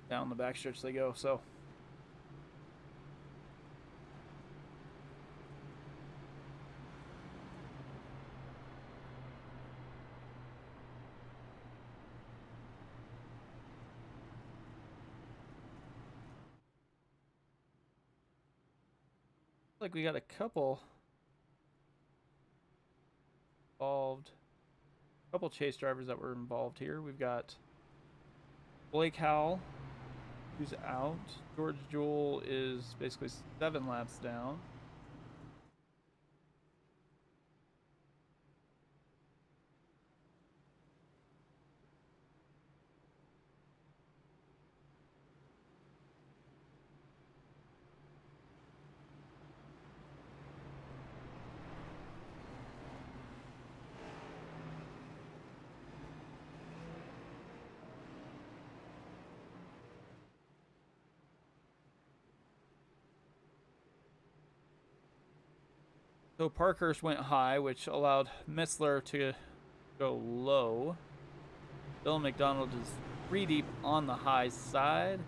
Down the backstretch they go, so. Like we got a couple involved, couple chase drivers that were involved here. We've got Blake Howell, who's out. George Jewell is basically 7 laps down. So Parkhurst went high, which allowed Missler to go low. Dylan McDonald is 3 deep on the high side.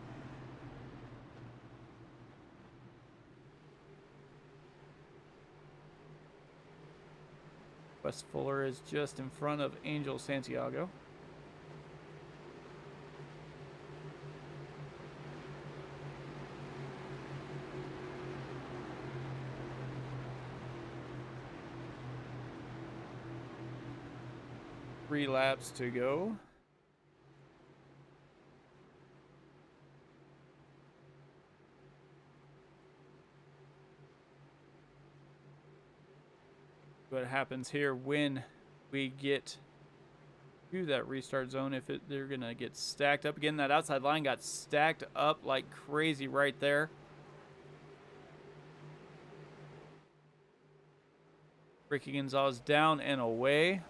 Wes Fuller is just in front of Angel Santiago. 3 laps to go. What happens here when we get to that restart zone, if they're gonna get stacked up again. That outside line got stacked up like crazy right there. Ricky Gonzalez down and away.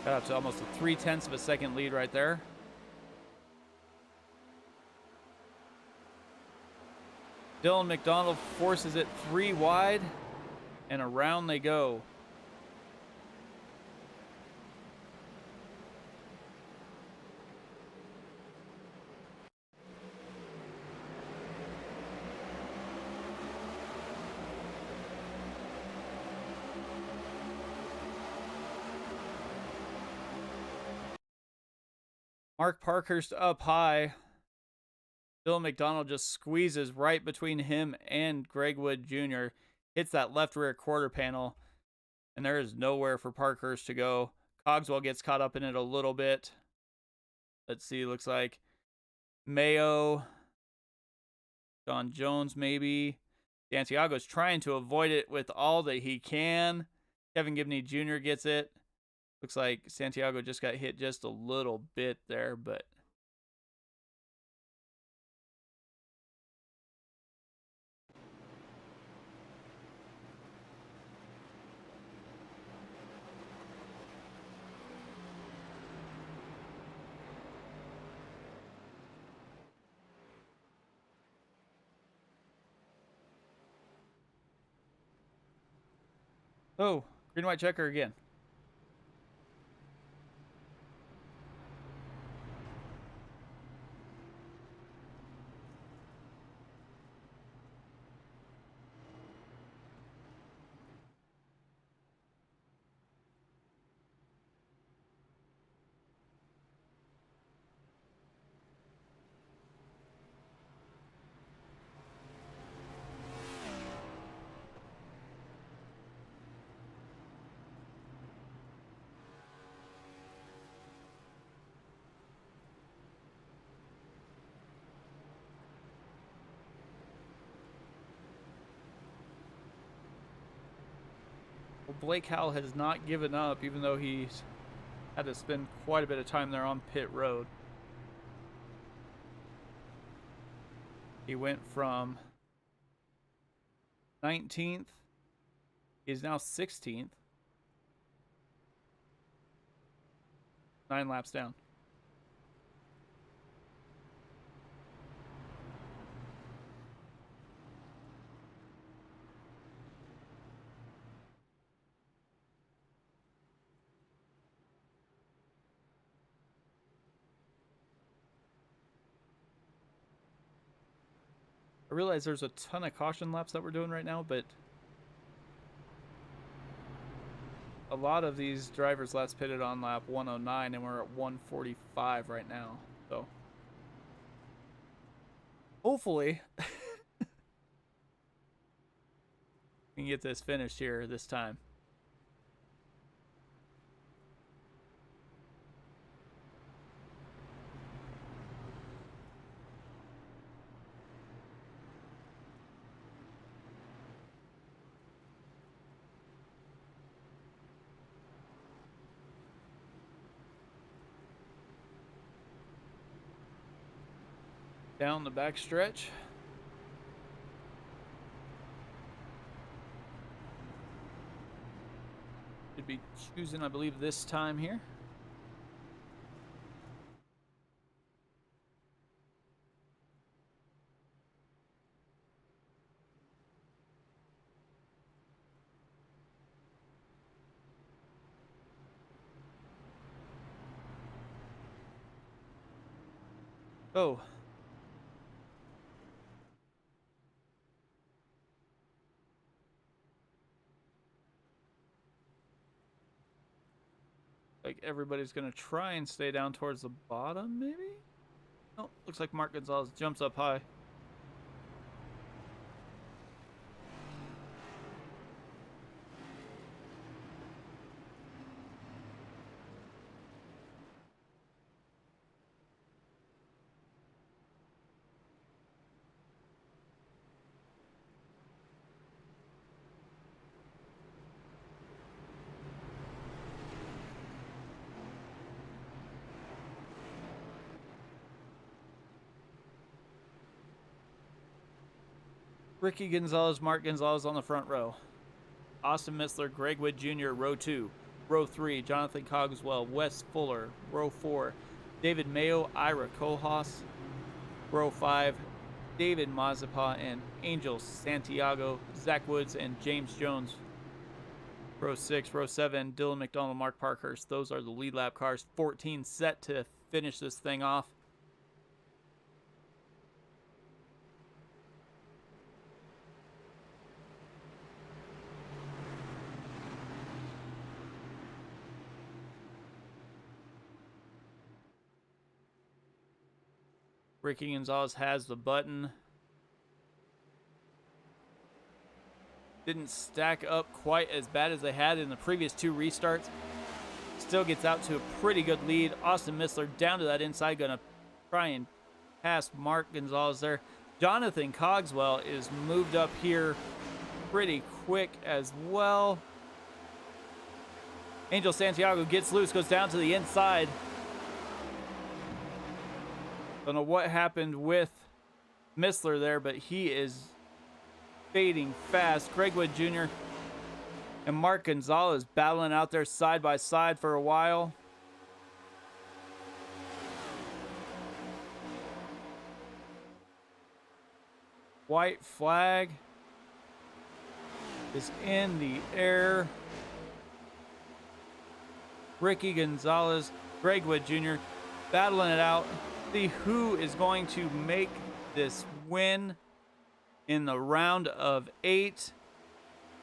Got up to almost a 0.3 of a second lead right there. Dylan McDonald forces it 3 wide, and around they go. Mark Parkhurst up high. Bill McDonald just squeezes right between him and Greg Wood Jr. Hits that left rear quarter panel, and there is nowhere for Parkhurst to go. Cogswell gets caught up in it a little bit. Let's see, looks like Mayo, John Jones maybe. Santiago's trying to avoid it with all that he can. Kevin Gibney Jr. gets it. Looks like Santiago just got hit just a little bit there, but oh, green white checker again. Well, Blake Howell has not given up, even though he's had to spend quite a bit of time there on pit road. He went from 19th. He's now 16th. 9 laps down. I realize there's a ton of caution laps that we're doing right now, but a lot of these drivers last pitted on lap 109, and we're at 145 right now. So hopefully we can get this finished here this time. Down the back stretch. Should be choosing, I believe, this time here. Oh. Like everybody's gonna try and stay down towards the bottom, maybe? Oh, looks like Mark Gonzalez jumps up high. Ricky Gonzalez, Mark Gonzalez on the front row. Austin Missler, Greg Wood Jr., row 2. Row 3, Jonathan Cogswell, Wes Fuller. Row 4, David Mayo, Ira Kohlhaas. Row 5, David Mazeppa and Angel Santiago, Zach Woods and James Jones. Row 6, row 7, Dylan McDonald, Mark Parkhurst. Those are the lead lap cars. 14 set to finish this thing off. Ricky Gonzalez has the button. Didn't stack up quite as bad as they had in the previous 2 restarts. Still gets out to a pretty good lead. Austin Missler down to that inside, gonna try and pass Mark Gonzalez there. Jonathan Cogswell is moved up here pretty quick as well. Angel Santiago gets loose, goes down to the inside. Don't know what happened with Missler there, but he is fading fast. Greg Wood Jr. and Mark Gonzalez battling out there side by side for a while. White flag is in the air. Ricky Gonzalez, Greg Wood Jr. battling it out. See who is going to make this win in the round of 8.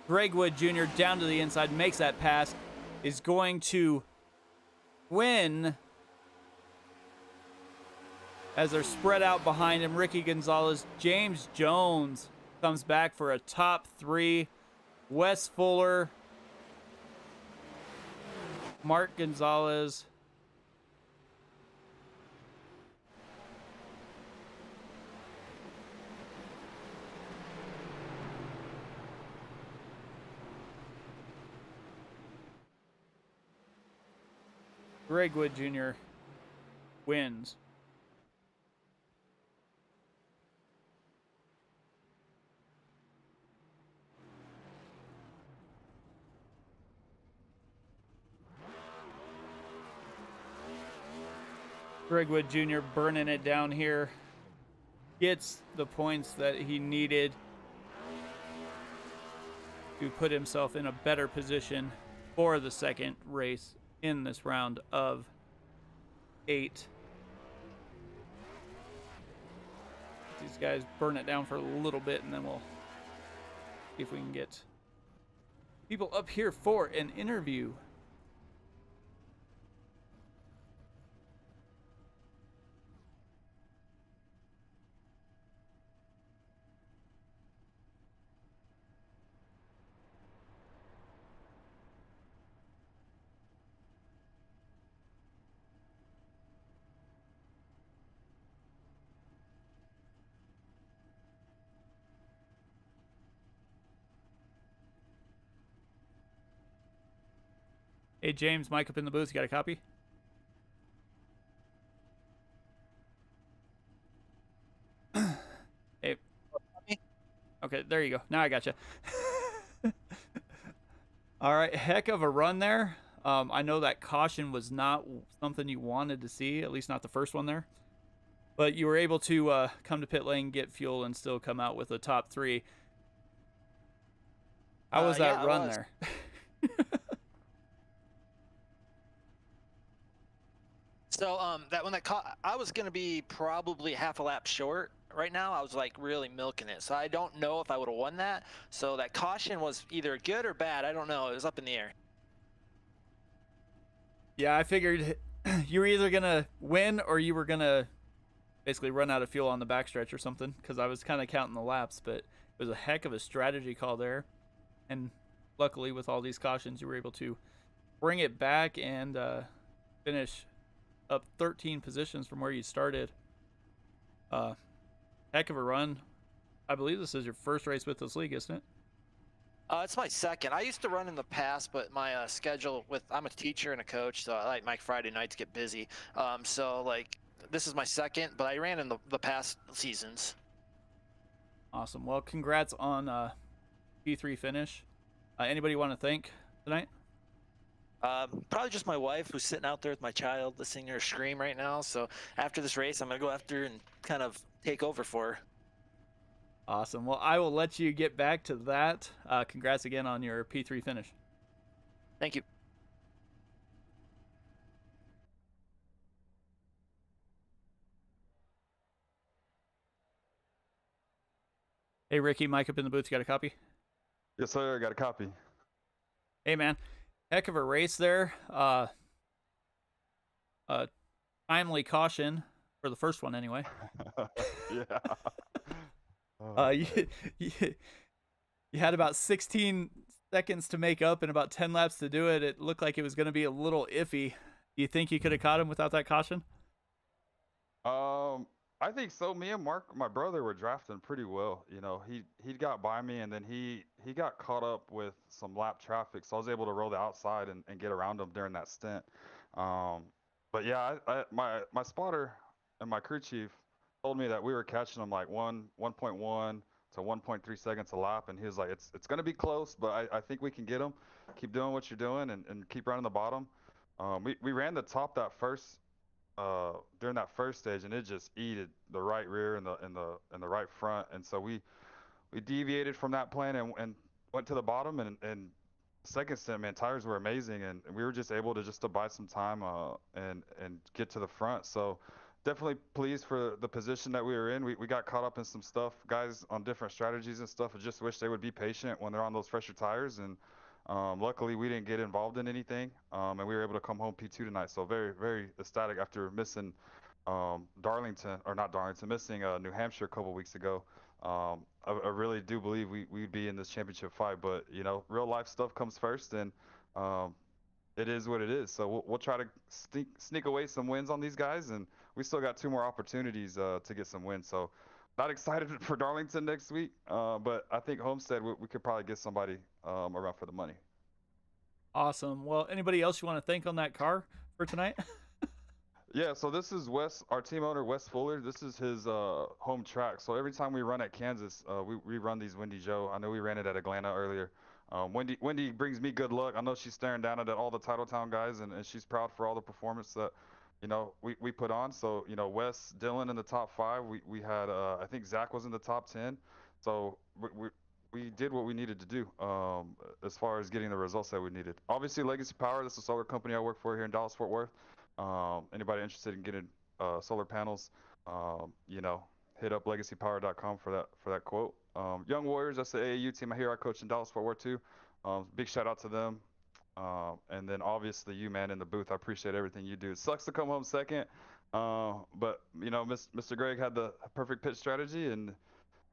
Greg Wood Jr. down to the inside, makes that pass, is going to win as they're spread out behind him. Ricky Gonzalez, James Jones comes back for a top 3. Wes Fuller, Mark Gonzalez, Greg Wood Jr. wins. Greg Wood Jr. burning it down here. Gets the points that he needed to put himself in a better position for the second race in this round of 8. These guys burn it down for a little bit, and then we'll see if we can get people up here for an interview. Hey, James, Mike up in the booth. You got a copy? Hey. Okay, there you go. Now I got you. All right, heck of a run there. I know that caution was not something you wanted to see, at least not the first one there. But you were able to come to pit lane, get fuel, and still come out with a top 3. How was that run there? So I was going to be probably half a lap short right now. I was like really milking it. So I don't know if I would have won that. So that caution was either good or bad. I don't know. It was up in the air. Yeah, I figured you were either going to win or you were going to basically run out of fuel on the backstretch or something, because I was kind of counting the laps, but it was a heck of a strategy call there. And luckily with all these cautions, you were able to bring it back and finish up 13 positions from where you started. Heck of a run. I believe this is your first race with this league, isn't it? It's my second. I used to run in the past, but my schedule I'm a teacher and a coach, so I like my Friday nights get busy. So like this is my second, but I ran in the past seasons. Awesome. Well, congrats on P3 finish. Anybody want to thank tonight? Probably just my wife, who's sitting out there with my child, listening to her scream right now. So after this race, I'm gonna go after and kind of take over for her. Awesome. Well, I will let you get back to that. Congrats again on your P3 finish. Thank you. Hey, Ricky, Mike up in the booth. You got a copy? Yes, sir. I got a copy. Hey, man. Heck of a race there. Timely caution for the first one, anyway. Yeah. You, you had about 16 seconds to make up and about 10 laps to do it. It looked like it was going to be a little iffy. Do you think you could have caught him without that caution? I think so. Me and Mark, my brother, were drafting pretty well. You know, he got by me, and then he got caught up with some lap traffic, so I was able to roll the outside and get around him during that stint. But yeah, my spotter and my crew chief told me that we were catching him like 1.1 to 1.3 seconds a lap, and he was like, it's gonna be close, but I think we can get him. Keep doing what you're doing and keep running the bottom. We ran the top that first during that first stage, and it just eated the right rear and the right front, and so we deviated from that plan and went to the bottom, and second stint, man, tires were amazing, and we were just able to buy some time and get to the front. So definitely pleased for the position that we were in. We got caught up in some stuff, guys on different strategies and stuff. I just wish they would be patient when they're on those fresher tires, and luckily we didn't get involved in anything, and we were able to come home P2 tonight. So very, very ecstatic after missing missing New Hampshire a couple weeks ago. I really do believe we'd be in this championship fight, but you know, real life stuff comes first, and it is what it is. So we'll try to sneak away some wins on these guys, and we still got 2 more opportunities to get some wins. So not excited for Darlington next week, but I think Homestead we could probably get somebody around for the money. Awesome. Well, anybody else you want to thank on that car for tonight? Yeah, so this is Wes, our team owner, Wes Fuller. This is his home track. So every time we run at Kansas, we run these Windy Joe. I know we ran it at Atlanta earlier. Wendy brings me good luck. I know she's staring down at all the Titletown guys, and she's proud for all the performance that, you know, we put on. So, you know, Wes, Dylan in the top 5. We had, I think Zach was in the top 10. So we did what we needed to do as far as getting the results that we needed. Obviously, Legacy Power, that's the solar company I work for here in Dallas, Fort Worth. Anybody interested in getting solar panels, you know, hit up legacypower.com for that quote. Young Warriors, that's the AAU team here I coach in Dallas Fort Worth too. Big shout out to them. And then obviously you, man, in the booth, I appreciate everything you do. It sucks to come home second, but you know, Mr. Greg had the perfect pitch strategy, and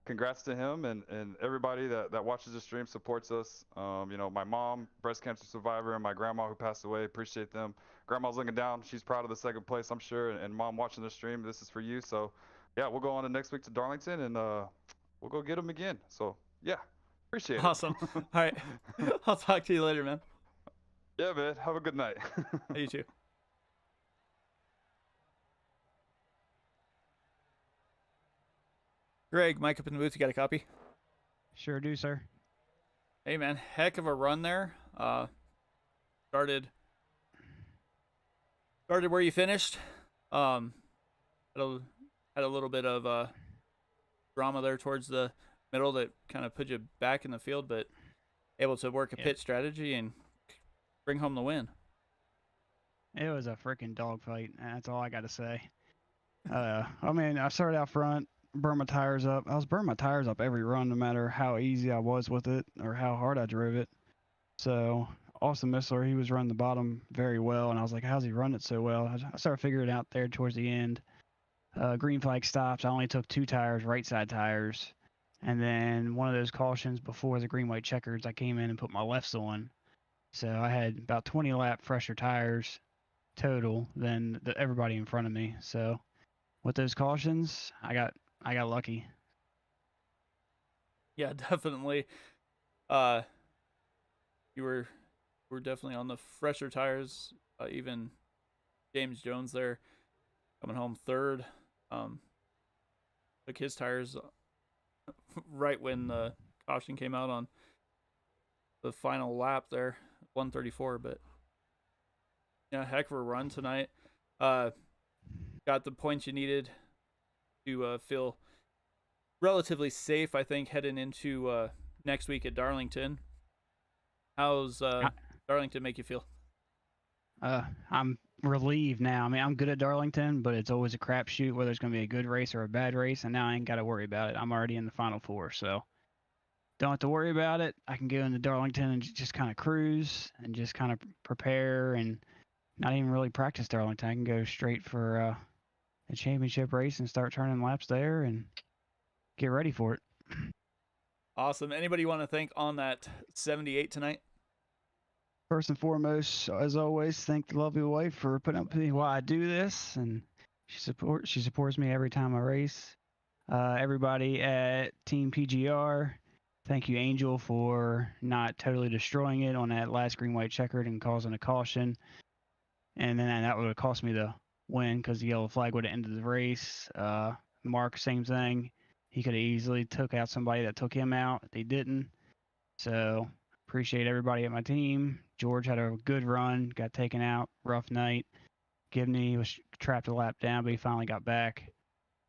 congrats to him and everybody that watches the stream, supports us. You know, my mom, breast cancer survivor, and my grandma who passed away, appreciate them. Grandma's looking down. She's proud of the second place, I'm sure. And Mom watching the stream, this is for you. So, yeah, we'll go on to next week to Darlington, and we'll go get them again. So, yeah, appreciate it. Awesome. All right. I'll talk to you later, man. Yeah, man. Have a good night. You too. Greg, Mike up in the booth. You got a copy? Sure do, sir. Hey, man. Heck of a run there. Started where you finished. Had a little bit of drama there towards the middle that kind of put you back in the field, but able to work a pit strategy and bring home the win. It was a freaking dogfight. That's all I got to say. I mean, I started out front, burned my tires up. I was burning my tires up every run, no matter how easy I was with it or how hard I drove it. So Austin Missler, he was running the bottom very well, and I was like, how's he running it so well? I started figuring it out there towards the end. Green flag stops. I only took 2 tires, right side tires. And then one of those cautions before the green white checkers, I came in and put my lefts on. So I had about 20 lap fresher tires total than everybody in front of me. So with those cautions, I got lucky. Yeah, definitely. You were definitely on the fresher tires. Even James Jones there coming home third. Took his tires right when the caution came out on the final lap there, 134. But yeah, heck of a run tonight. Got the points you needed to feel relatively safe, I think, heading into next week at Darlington. How's Darlington make you feel? I'm relieved now. I mean, I'm good at Darlington, but it's always a crapshoot whether it's going to be a good race or a bad race, and now I ain't got to worry about it. I'm already in the Final Four, so don't have to worry about it. I can go into Darlington and just kind of cruise and just kind of prepare and not even really practice Darlington. I can go straight for a championship race and start turning laps there and get ready for it. Awesome. Anybody you want to thank on that 78 tonight? First and foremost, as always, thank the lovely wife for putting up with me while I do this, and she supports me every time I race. Everybody at Team PGR, thank you, Angel, for not totally destroying it on that last green-white checkered and causing a caution. And then that would have cost me the win because the yellow flag would have ended the race. Mark, same thing. He could have easily took out somebody that took him out. They didn't. So appreciate everybody at my team. George had a good run, got taken out, rough night. Gibney was trapped a lap down, but he finally got back.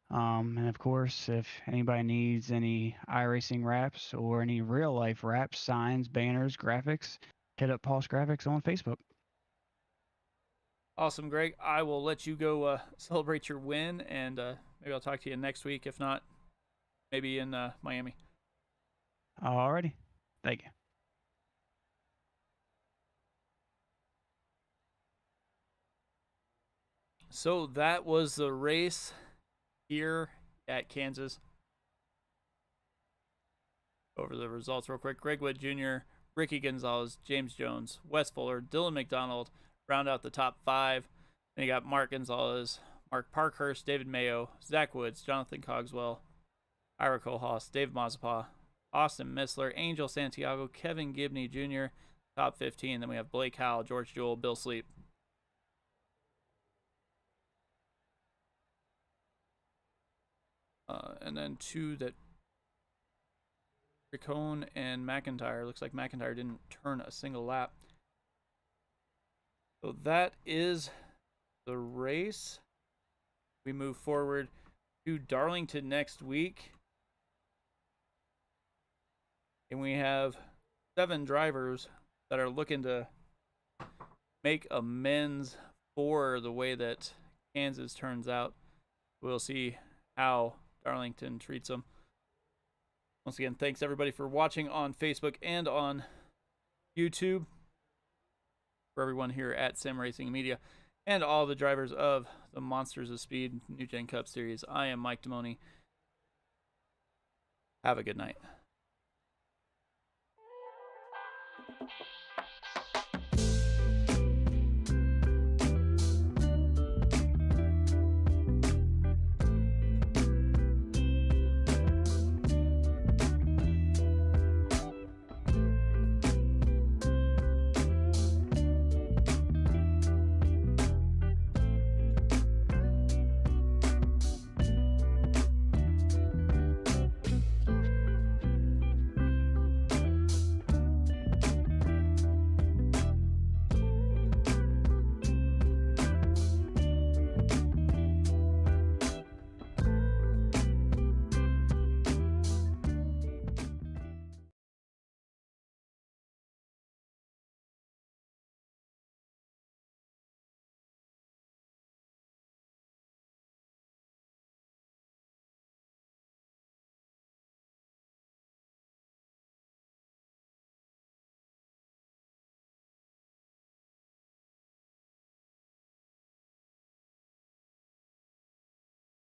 And of course, if anybody needs any iRacing wraps or any real life wraps, signs, banners, graphics, hit up Pulse Graphics on Facebook. Awesome, Greg. I will let you go celebrate your win, and maybe I'll talk to you next week. If not, maybe in Miami. Alrighty. Thank you. So that was the race here at Kansas. Over the results real quick. Greg Wood Jr., Ricky Gonzalez, James Jones, Wes Fuller, Dylan McDonald round out the top 5. Then you got Mark Gonzalez, Mark Parkhurst, David Mayo, Zach Woods, Jonathan Cogswell, Ira Kohlhaas, Dave Mazepah, Austin Missler, Angel Santiago, Kevin Gibney Jr., top 15. Then we have Blake Howell, George Jewell, Bill Sleep. And then 2 that Ricone and McIntyre. Looks like McIntyre didn't turn a single lap. So that is the race. We move forward to Darlington next week. And we have 7 drivers that are looking to make amends for the way that Kansas turns out. We'll see how Darlington treats them. Once again, thanks everybody for watching on Facebook and on YouTube. For everyone here at Sim Racing Media and all the drivers of the Monsters of Speed NewGen Cup Series, I am Mike Damoni. Have a good night.